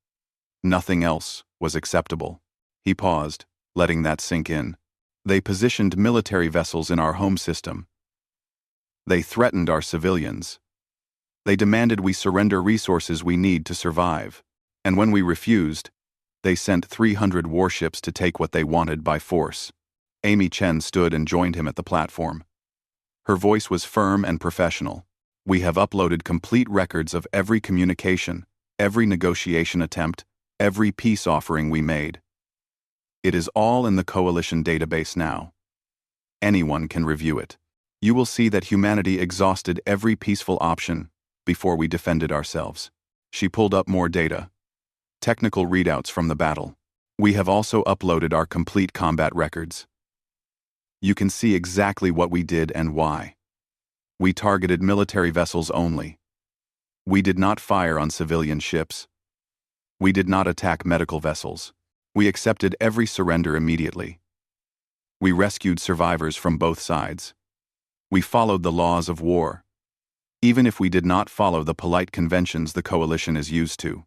Nothing else was acceptable. He paused, letting that sink in. They positioned military vessels in our home system. They threatened our civilians. They demanded we surrender resources we need to survive. And when we refused, they sent 300 warships to take what they wanted by force. Amy Chen stood and joined him at the platform. Her voice was firm and professional. We have uploaded complete records of every communication, every negotiation attempt, every peace offering we made. It is all in the coalition database now. Anyone can review it. You will see that humanity exhausted every peaceful option before we defended ourselves. She pulled up more data. Technical readouts from the battle. We have also uploaded our complete combat records. You can see exactly what we did and why. We targeted military vessels only. We did not fire on civilian ships. We did not attack medical vessels. We accepted every surrender immediately. We rescued survivors from both sides. We followed the laws of war, even if we did not follow the polite conventions the coalition is used to.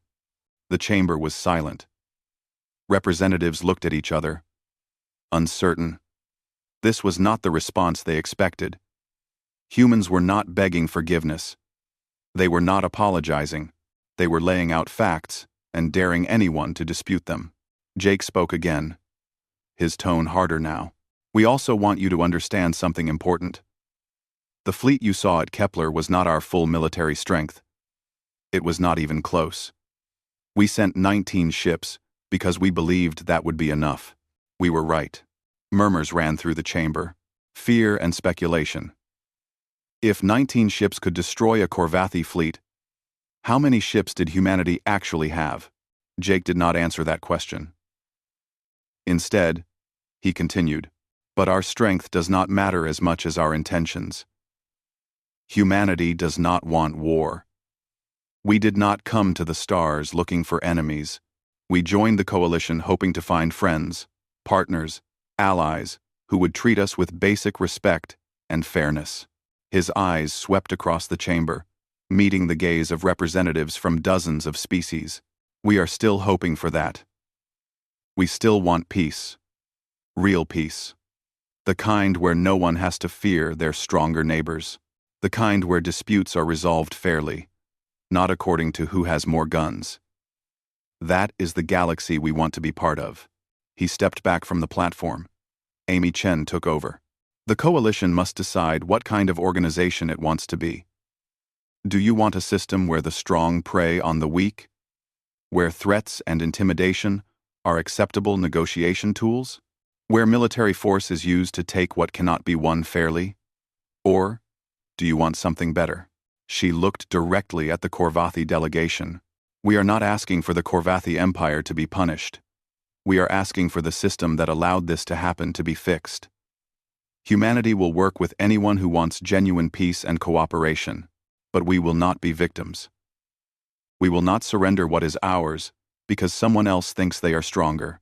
The chamber was silent. Representatives looked at each other, uncertain. This was not the response they expected. Humans were not begging forgiveness. They were not apologizing. They were laying out facts and daring anyone to dispute them. Jake spoke again, his tone harder now. We also want you to understand something important. The fleet you saw at Kepler was not our full military strength. It was not even close. We sent 19 ships because we believed that would be enough. We were right. Murmurs ran through the chamber. Fear and speculation. If 19 ships could destroy a Korvathi fleet, how many ships did humanity actually have? Jake did not answer that question. Instead, he continued, but our strength does not matter as much as our intentions. Humanity does not want war. We did not come to the stars looking for enemies. We joined the coalition hoping to find friends, partners, allies who would treat us with basic respect and fairness. His eyes swept across the chamber, meeting the gaze of representatives from dozens of species. We are still hoping for that. We still want peace. Real peace. The kind where no one has to fear their stronger neighbors. The kind where disputes are resolved fairly, not according to who has more guns. That is the galaxy we want to be part of. He stepped back from the platform. Amy Chen took over. The coalition must decide what kind of organization it wants to be. Do you want a system where the strong prey on the weak? Where threats and intimidation are acceptable negotiation tools? Where military force is used to take what cannot be won fairly? Or do you want something better? She looked directly at the Korvathi delegation. We are not asking for the Korvathi Empire to be punished. We are asking for the system that allowed this to happen to be fixed. Humanity will work with anyone who wants genuine peace and cooperation, but we will not be victims. We will not surrender what is ours because someone else thinks they are stronger,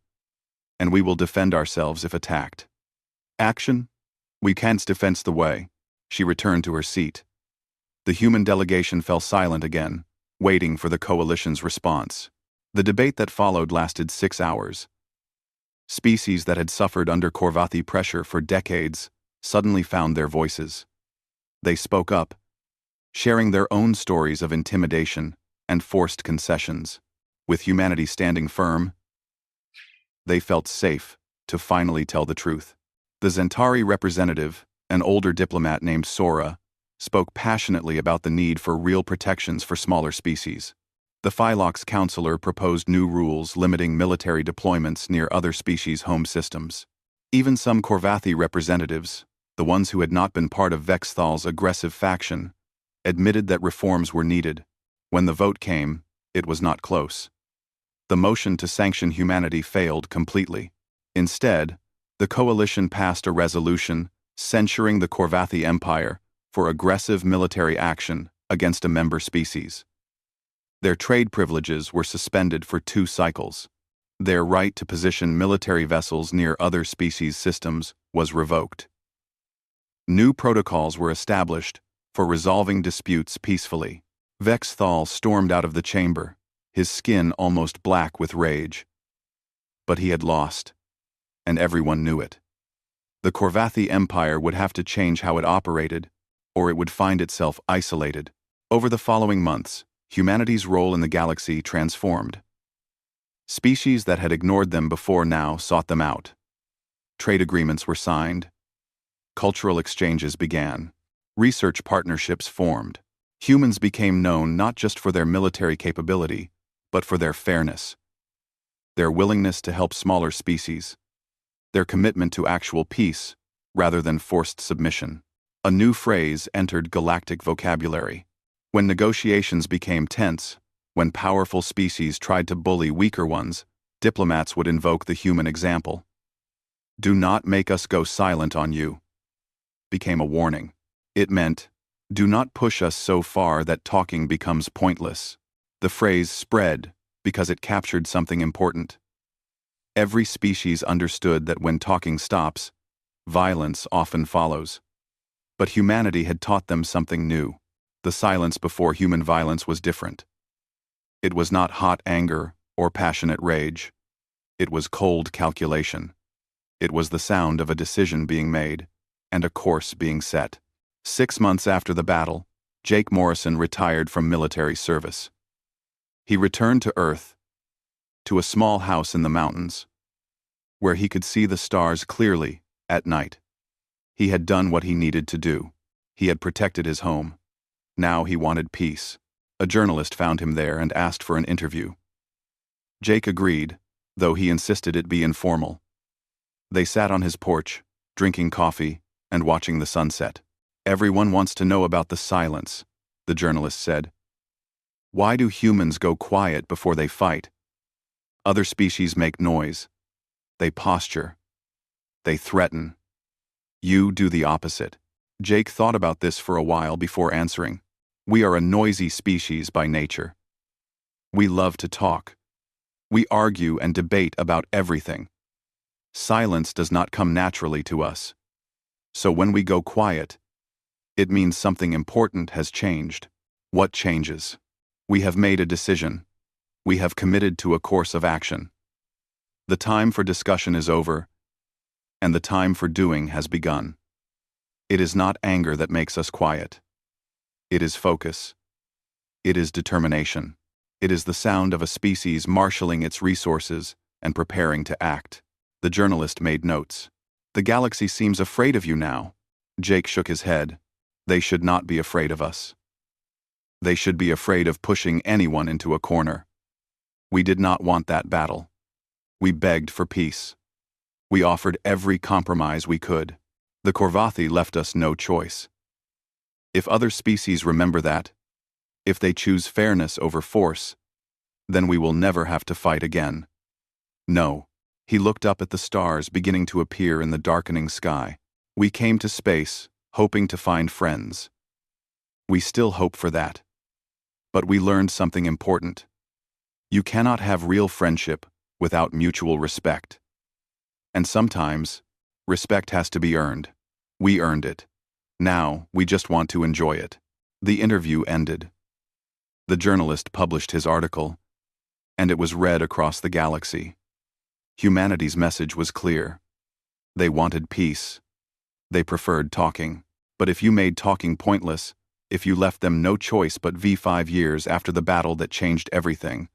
and we will defend ourselves if attacked. Action? We can't defense the way. She returned to her seat. The human delegation fell silent again, waiting for the coalition's response. The debate that followed lasted 6 hours. Species that had suffered under Korvathi pressure for decades suddenly found their voices. They spoke up, sharing their own stories of intimidation and forced concessions. With humanity standing firm, they felt safe to finally tell the truth. The Zentari representative, an older diplomat named Sora, spoke passionately about the need for real protections for smaller species. The Phylox counselor proposed new rules limiting military deployments near other species' home systems. Even some Korvathi representatives, the ones who had not been part of Vexthal's aggressive faction, admitted that reforms were needed. When the vote came, it was not close. The motion to sanction humanity failed completely. Instead, the coalition passed a resolution censuring the Korvathi Empire for aggressive military action against a member species. Their trade privileges were suspended for 2 cycles. Their right to position military vessels near other species' systems was revoked. New protocols were established for resolving disputes peacefully. Vexthal stormed out of the chamber, his skin almost black with rage. But he had lost, and everyone knew it. The Korvathi Empire would have to change how it operated, or it would find itself isolated. Over the following months, humanity's role in the galaxy transformed. Species that had ignored them before now sought them out. Trade agreements were signed. Cultural exchanges began. Research partnerships formed. Humans became known not just for their military capability, but for their fairness, their willingness to help smaller species, their commitment to actual peace rather than forced submission. A new phrase entered galactic vocabulary. When negotiations became tense, when powerful species tried to bully weaker ones, diplomats would invoke the human example. "Do not make us go silent on you," became a warning. It meant, "Do not push us so far that talking becomes pointless." The phrase spread because it captured something important. Every species understood that when talking stops, violence often follows. But humanity had taught them something new. The silence before human violence was different. It was not hot anger or passionate rage. It was cold calculation. It was the sound of a decision being made and a course being set. 6 months after the battle, Jake Morrison retired from military service. He returned to Earth, to a small house in the mountains, where he could see the stars clearly at night. He had done what he needed to do. He had protected his home. Now he wanted peace. A journalist found him there and asked for an interview. Jake agreed, though he insisted it be informal. They sat on his porch, drinking coffee and watching the sunset. "Everyone wants to know about the silence," the journalist said. "Why do humans go quiet before they fight? Other species make noise. They posture. They threaten. You do the opposite." Jake thought about this for a while before answering. "We are a noisy species by nature. We love to talk. We argue and debate about everything. Silence does not come naturally to us. So when we go quiet, it means something important has changed." What changes? We have made a decision. We have committed to a course of action. The time for discussion is over, and the time for doing has begun. It is not anger that makes us quiet. It is focus. It is determination. It is the sound of a species marshaling its resources and preparing to act. The journalist made notes. "The galaxy seems afraid of you now." Jake shook his head. "They should not be afraid of us. They should be afraid of pushing anyone into a corner. We did not want that battle. We begged for peace. We offered every compromise we could. The Korvathi left us no choice. If other species remember that, if they choose fairness over force, then we will never have to fight again." No. He looked up at the stars beginning to appear in the darkening sky. "We came to space, hoping to find friends. We still hope for that. But we learned something important. You cannot have real friendship without mutual respect. And sometimes, respect has to be earned. We earned it. Now, we just want to enjoy it." The interview ended. The journalist published his article, and it was read across the galaxy. Humanity's message was clear. They wanted peace. They preferred talking. But if you made talking pointless, if you left them no choice but V5 years after the battle that changed everything,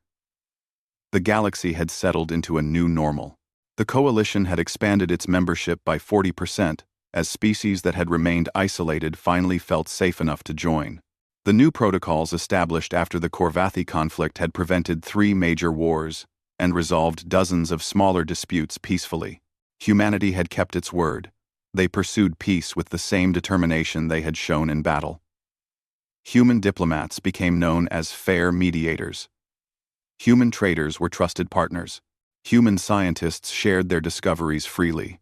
the galaxy had settled into a new normal. The coalition had expanded its membership by 40%, as species that had remained isolated finally felt safe enough to join. The new protocols established after the Korvathi conflict had prevented 3 major wars and resolved dozens of smaller disputes peacefully. Humanity had kept its word. They pursued peace with the same determination they had shown in battle. Human diplomats became known as fair mediators. Human traders were trusted partners. Human scientists shared their discoveries freely.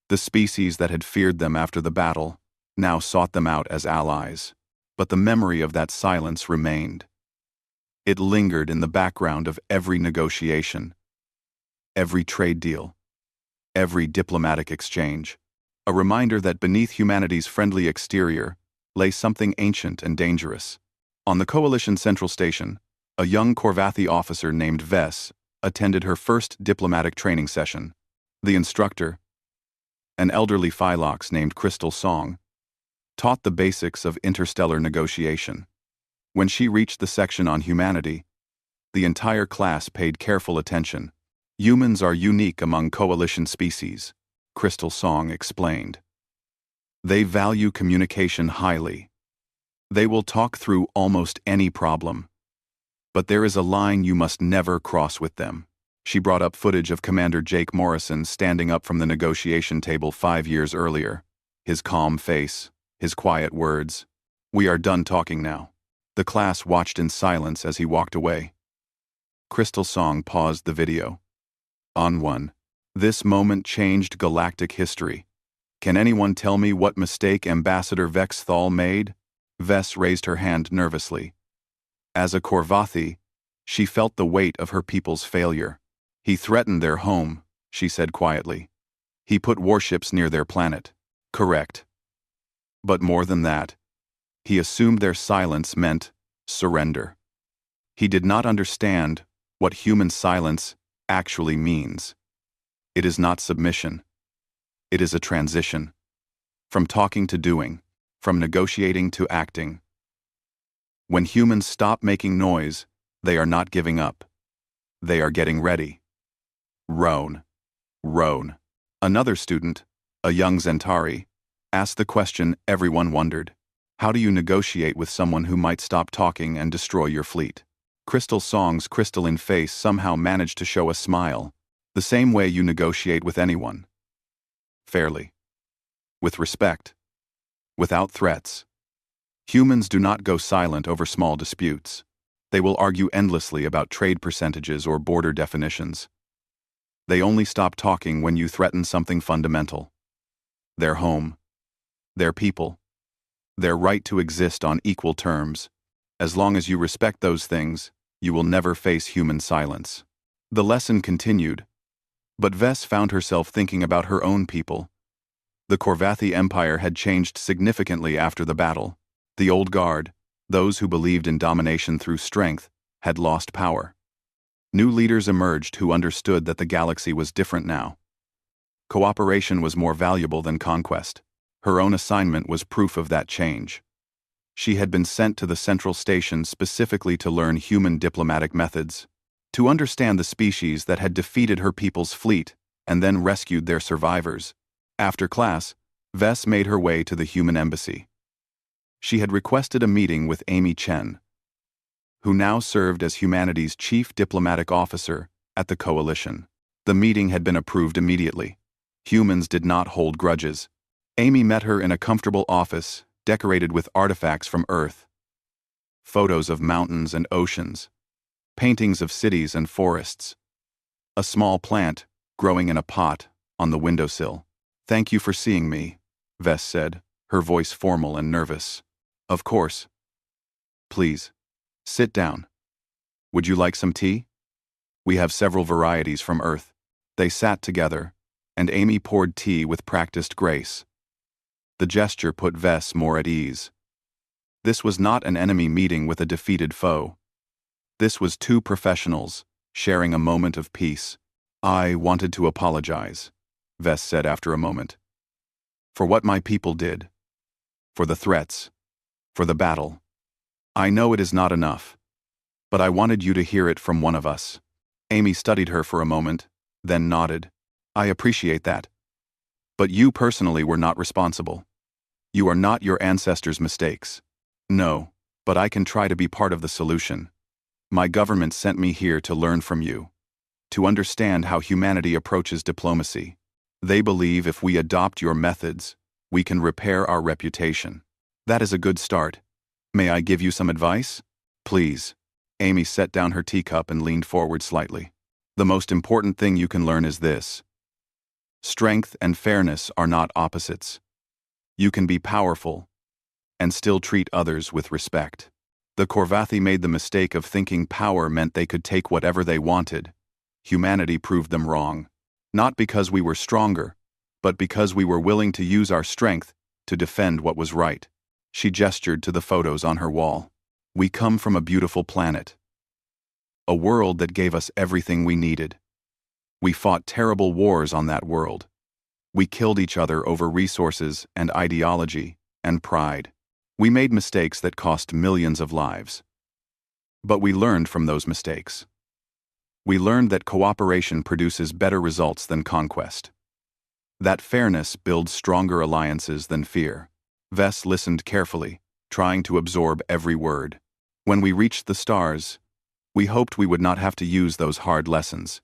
The species that had feared them after the battle now sought them out as allies, but the memory of that silence remained. It lingered in the background of every negotiation, every trade deal, every diplomatic exchange, a reminder that beneath humanity's friendly exterior lay something ancient and dangerous. On the Coalition Central Station, a young Korvathi officer named Vess attended her first diplomatic training session. The instructor, an elderly Phylox named Crystal Song, taught the basics of interstellar negotiation. When she reached the section on humanity, the entire class paid careful attention. Humans are unique among coalition species, Crystal Song explained. They value communication highly. They will talk through almost any problem. But there is a line you must never cross with them. She brought up footage of Commander Jake Morrison standing up from the negotiation table 5 years earlier. His calm face, his quiet words. "We are done talking now." The class watched in silence as he walked away. Crystal Song paused the video. On one. This moment changed galactic history. Can anyone tell me what mistake Ambassador Vex Thal made? Vess raised her hand nervously. As a Korvathi, she felt the weight of her people's failure. He threatened their home, she said quietly. He put warships near their planet. Correct. But more than that, he assumed their silence meant surrender. He did not understand what human silence actually means. It is not submission. It is a transition. From talking to doing, from negotiating to acting. When humans stop making noise, they are not giving up. They are getting ready. Roan. Another student, a young Zentari, asked the question everyone wondered. How do you negotiate with someone who might stop talking and destroy your fleet? Crystal Song's crystalline face somehow managed to show a smile, the same way you negotiate with anyone. Fairly. With respect. Without threats. Humans do not go silent over small disputes. They will argue endlessly about trade percentages or border definitions. They only stop talking when you threaten something fundamental. Their home. Their people. Their right to exist on equal terms. As long as you respect those things, you will never face human silence. The lesson continued, but Vess found herself thinking about her own people. The Korvathi Empire had changed significantly after the battle. The old guard, those who believed in domination through strength, had lost power. New leaders emerged who understood that the galaxy was different now. Cooperation was more valuable than conquest. Her own assignment was proof of that change. She had been sent to the central station specifically to learn human diplomatic methods, to understand the species that had defeated her people's fleet and then rescued their survivors. After class, Vess made her way to the human embassy. She had requested a meeting with Amy Chen, who now served as humanity's chief diplomatic officer at the Coalition. The meeting had been approved immediately. Humans did not hold grudges. Amy met her in a comfortable office decorated with artifacts from Earth. Photos of mountains and oceans, paintings of cities and forests. A small plant growing in a pot on the windowsill. "Thank you for seeing me," Vess said, her voice formal and nervous. "Of course. Please, sit down. Would you like some tea? We have several varieties from Earth." They sat together, and Amy poured tea with practiced grace. The gesture put Vess more at ease. This was not an enemy meeting with a defeated foe. This was two professionals sharing a moment of peace. "I wanted to apologize," Vess said after a moment. "For what my people did. For the threats. For the battle. I know it is not enough. But I wanted you to hear it from one of us." Amy studied her for a moment, then nodded. "I appreciate that. But you personally were not responsible. You are not your ancestors' mistakes. No, but I can try to be part of the solution. My government sent me here to learn from you, to understand how humanity approaches diplomacy. They believe if we adopt your methods, we can repair our reputation. That is a good start. May I give you some advice? Please. Amy set down her teacup and leaned forward slightly. The most important thing you can learn is this. Strength and fairness are not opposites. You can be powerful and still treat others with respect. The Korvathi made the mistake of thinking power meant they could take whatever they wanted. Humanity proved them wrong. Not because we were stronger, but because we were willing to use our strength to defend what was right. She gestured to the photos on her wall. We come from a beautiful planet. A world that gave us everything we needed. We fought terrible wars on that world. We killed each other over resources and ideology and pride. We made mistakes that cost millions of lives. But we learned from those mistakes. We learned that cooperation produces better results than conquest. That fairness builds stronger alliances than fear. Vess listened carefully, trying to absorb every word. When we reached the stars, we hoped we would not have to use those hard lessons.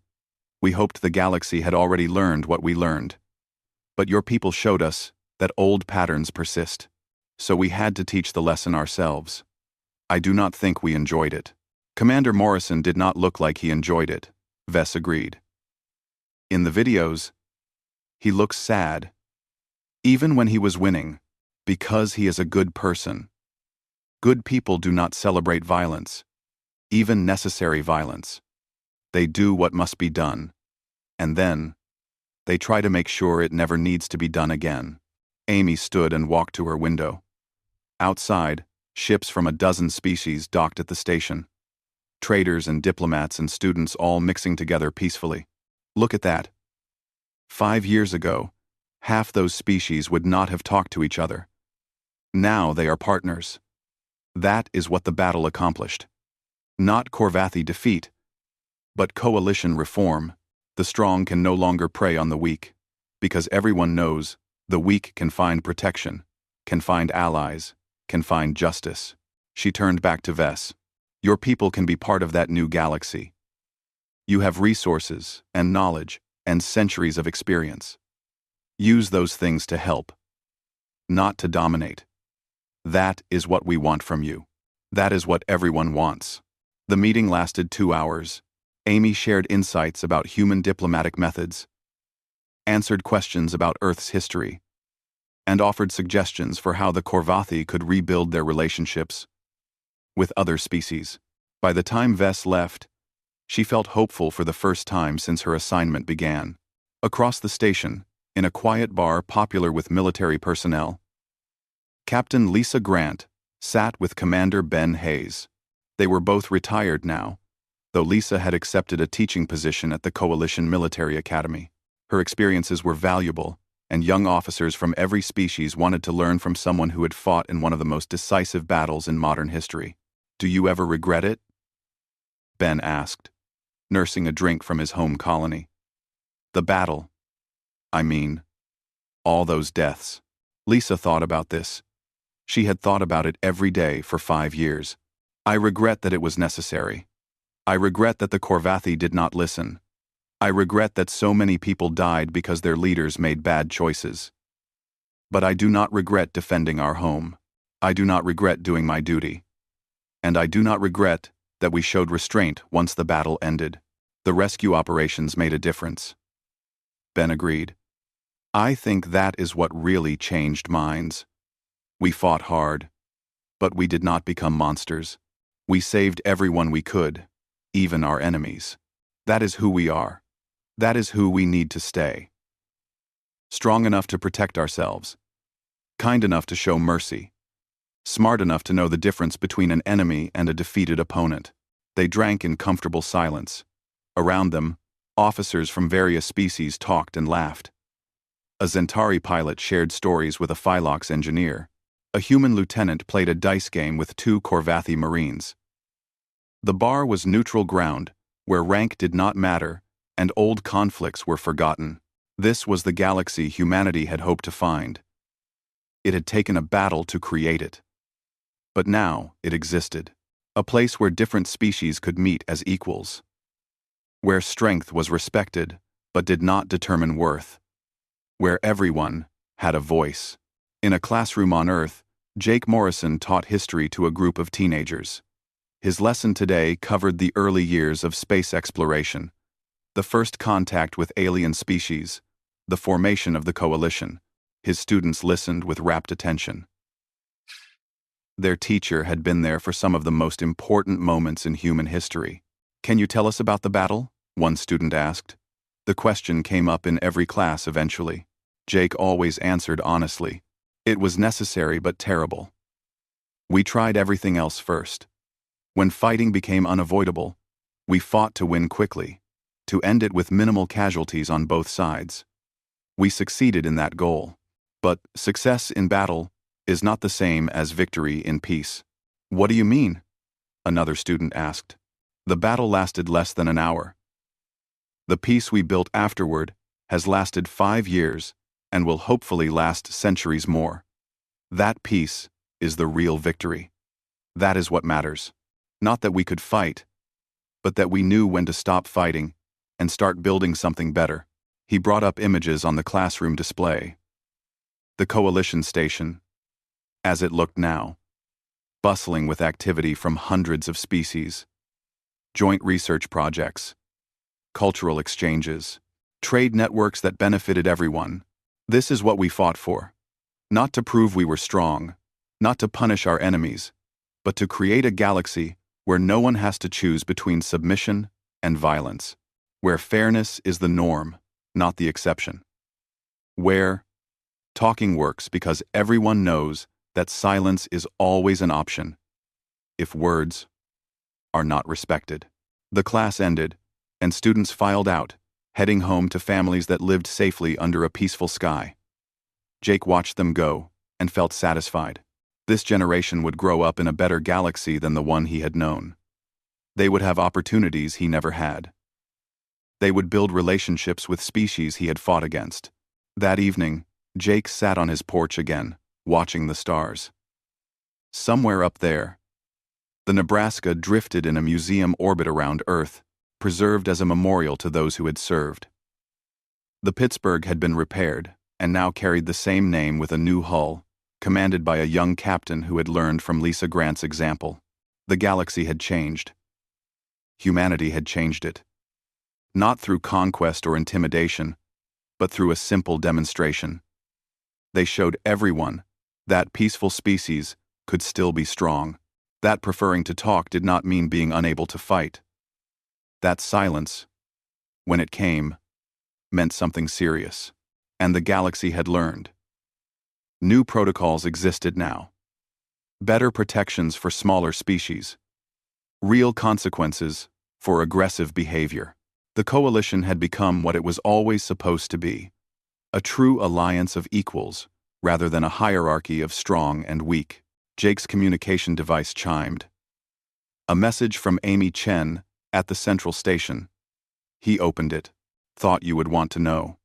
We hoped the galaxy had already learned what we learned. But your people showed us that old patterns persist. So we had to teach the lesson ourselves. I do not think we enjoyed it. Commander Morrison did not look like he enjoyed it, Vess agreed. In the videos, he looks sad. Even when he was winning, because he is a good person. Good people do not celebrate violence, even necessary violence. They do what must be done, and then they try to make sure it never needs to be done again. Amy stood and walked to her window. Outside, ships from a dozen species docked at the station. Traders and diplomats and students all mixing together peacefully. Look at that. 5 years ago, half those species would not have talked to each other. Now they are partners. That is what the battle accomplished. Not Korvathi defeat, but coalition reform. The strong can no longer prey on the weak, because everyone knows the weak can find protection, can find allies, can find justice. She turned back to Vess. Your people can be part of that new galaxy. You have resources and knowledge and centuries of experience. Use those things to help, not to dominate. That is what we want from you. That is what everyone wants. The meeting lasted 2 hours. Amy shared insights about human diplomatic methods, answered questions about Earth's history, and offered suggestions for how the Korvathi could rebuild their relationships with other species. By the time Vess left, she felt hopeful for the first time since her assignment began. Across the station, in a quiet bar popular with military personnel, Captain Lisa Grant sat with Commander Ben Hayes. They were both retired now, though Lisa had accepted a teaching position at the Coalition Military Academy. Her experiences were valuable, and young officers from every species wanted to learn from someone who had fought in one of the most decisive battles in modern history. Do you ever regret it? Ben asked, nursing a drink from his home colony. The battle. I mean, all those deaths. Lisa thought about this. She had thought about it every day for 5 years. I regret that it was necessary. I regret that the Korvathi did not listen. I regret that so many people died because their leaders made bad choices. But I do not regret defending our home. I do not regret doing my duty. And I do not regret that we showed restraint once the battle ended. The rescue operations made a difference. Ben agreed. I think that is what really changed minds. We fought hard, but we did not become monsters. We saved everyone we could, even our enemies. That is who we are. That is who we need to stay. Strong enough to protect ourselves. Kind enough to show mercy. Smart enough to know the difference between an enemy and a defeated opponent. They drank in comfortable silence. Around them, officers from various species talked and laughed. A Zentari pilot shared stories with a Phylox engineer. A human lieutenant played a dice game with 2 Korvathi Marines. The bar was neutral ground, where rank did not matter, and old conflicts were forgotten. This was the galaxy humanity had hoped to find. It had taken a battle to create it. But now it existed. A place where different species could meet as equals. Where strength was respected, but did not determine worth. where everyone had a voice. In a classroom on Earth, Jake Morrison taught history to a group of teenagers. His lesson today covered the early years of space exploration, the first contact with alien species, the formation of the coalition. His students listened with rapt attention. Their teacher had been there for some of the most important moments in human history. "Can you tell us about the battle?" one student asked. The question came up in every class eventually. Jake always answered honestly. "It was necessary but terrible. We tried everything else first. When fighting became unavoidable, we fought to win quickly, to end it with minimal casualties on both sides. We succeeded in that goal. But success in battle is not the same as victory in peace." "What do you mean?" another student asked. "The battle lasted less than an hour. The peace we built afterward has lasted 5 years and will hopefully last centuries more. That peace is the real victory. That is what matters. Not that we could fight, but that we knew when to stop fighting and start building something better." He brought up images on the classroom display. The coalition station, as it looked now, bustling with activity from hundreds of species, joint research projects, cultural exchanges, trade networks that benefited everyone. This is what we fought for. Not to prove we were strong, not to punish our enemies, but to create a galaxy where no one has to choose between submission and violence, where fairness is the norm, not the exception, where talking works because everyone knows that silence is always an option if words are not respected. The class ended, and students filed out, heading home to families that lived safely under a peaceful sky. Jake watched them go and felt satisfied. This generation would grow up in a better galaxy than the one he had known. They would have opportunities he never had. They would build relationships with species he had fought against. That evening, Jake sat on his porch again, watching the stars. Somewhere up there, the Nebraska drifted in a museum orbit around Earth, preserved as a memorial to those who had served. The Pittsburgh had been repaired, and now carried the same name with a new hull, commanded by a young captain who had learned from Lisa Grant's example. The galaxy had changed. Humanity had changed it. Not through conquest or intimidation, but through a simple demonstration. They showed everyone that peaceful species could still be strong, that preferring to talk did not mean being unable to fight. That silence, when it came, meant something serious, and the galaxy had learned. New protocols existed now. Better protections for smaller species. Real consequences for aggressive behavior. The coalition had become what it was always supposed to be, a true alliance of equals, rather than a hierarchy of strong and weak. Jake's communication device chimed. A message from Amy Chen at the central station. He opened it. "Thought you would want to know.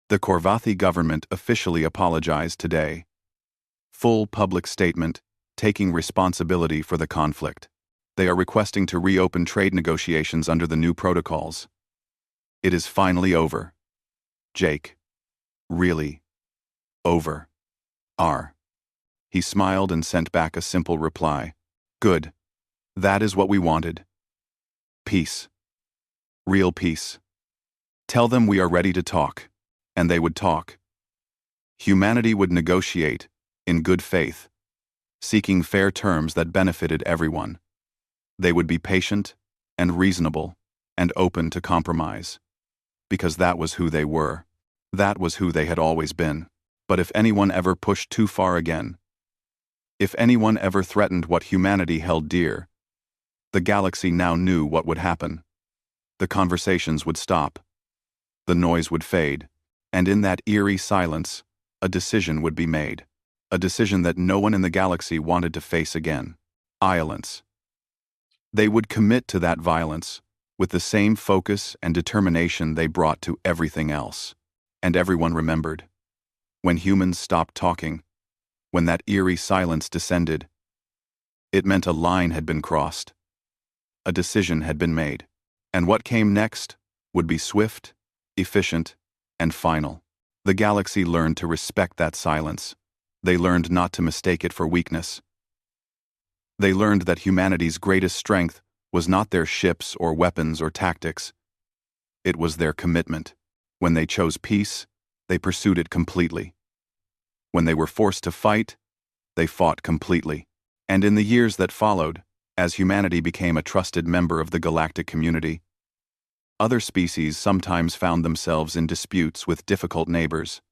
The Korvathi government officially apologized today. Full public statement, taking responsibility for the conflict. They are requesting to reopen trade negotiations under the new protocols. It is finally over. Jake. Really. Over. He smiled and sent back a simple reply. Good. That is what we wanted. Peace. Real peace. Tell them we are ready to talk. And they would talk. Humanity would negotiate, in good faith, seeking fair terms that benefited everyone. They would be patient and reasonable and open to compromise. Because that was who they were. That was who they had always been. But if anyone ever pushed too far again, if anyone ever threatened what humanity held dear, the galaxy now knew what would happen. The conversations would stop. The noise would fade. And in that eerie silence, a decision would be made. A decision that no one in the galaxy wanted to face again. Violence. They would commit to that violence, with the same focus and determination they brought to everything else. And everyone remembered. When humans stopped talking, when that eerie silence descended, it meant a line had been crossed. A decision had been made. And what came next would be swift, efficient, and final. The galaxy learned to respect that silence. They learned not to mistake it for weakness. They learned that humanity's greatest strength was not their ships or weapons or tactics. It was their commitment. When they chose peace, they pursued it completely. When they were forced to fight, they fought completely. And in the years that followed, as humanity became a trusted member of the galactic community, other species sometimes found themselves in disputes with difficult neighbors.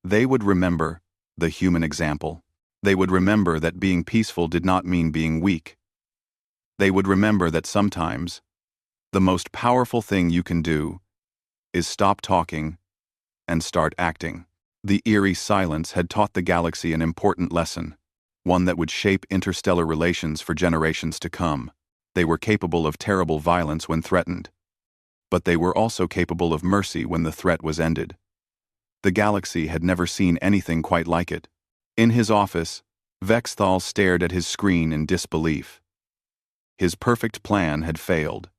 They would remember the human example. They would remember that being peaceful did not mean being weak. They would remember that sometimes the most powerful thing you can do is stop talking and start acting. The eerie silence had taught the galaxy an important lesson, one that would shape interstellar relations for generations to come. They were capable of terrible violence when threatened, but they were also capable of mercy when the threat was ended. The galaxy had never seen anything quite like it. In his office, Vexthal stared at his screen in disbelief. His perfect plan had failed.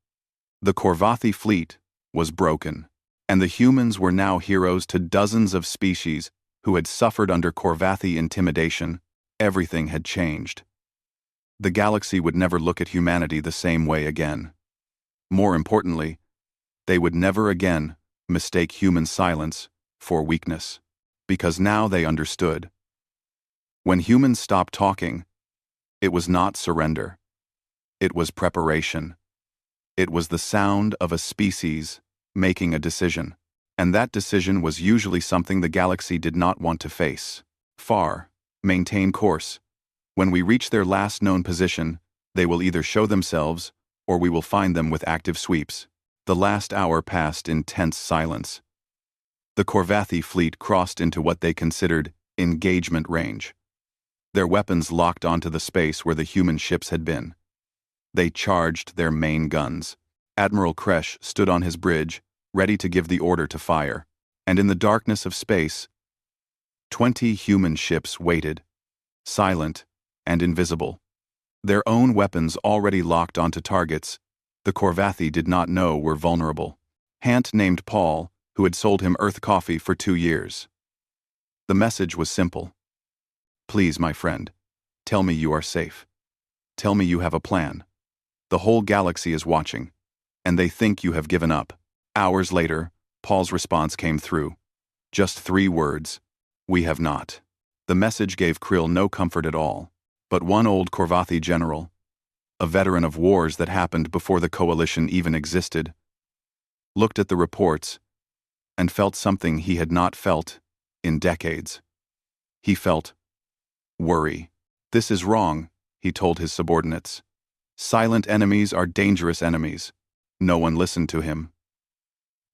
The Korvathi fleet was broken, and the humans were now heroes to dozens of species who had suffered under Korvathi intimidation. Everything had changed. The galaxy would never look at humanity the same way again. More importantly, they would never again mistake human silence for weakness, because now they understood. When humans stopped talking, it was not surrender. It was preparation. It was the sound of a species making a decision, and that decision was usually something the galaxy did not want to face. Maintain course. When we reach their last known position, they will either show themselves, or we will find them with active sweeps. The last hour passed in tense silence. The Korvathi fleet crossed into what they considered engagement range. Their weapons locked onto the space where the human ships had been. They charged their main guns. Admiral Kresh stood on his bridge, ready to give the order to fire. And in the darkness of space, 20 human ships waited, silent and invisible. Their own weapons already locked onto targets the Korvathi did not know were vulnerable. Hant named Paul, who had sold him Earth coffee for 2 years. The message was simple. Please, my friend, tell me you are safe. Tell me you have a plan. The whole galaxy is watching, and they think you have given up. Hours later, Paul's response came through. Just 3 words. We have not. The message gave Krill no comfort at all, but one old Korvathi general, a veteran of wars that happened before the coalition even existed, looked at the reports and felt something he had not felt in decades. He felt worry. This is wrong, he told his subordinates. Silent enemies are dangerous enemies. No one listened to him.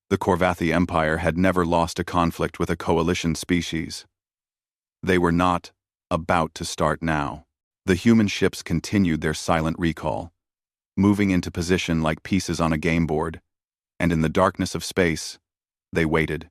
The Korvathi Empire had never lost a conflict with a coalition species. They were not about to start now. The human ships continued their silent recall, moving into position like pieces on a game board, and in the darkness of space, they waited.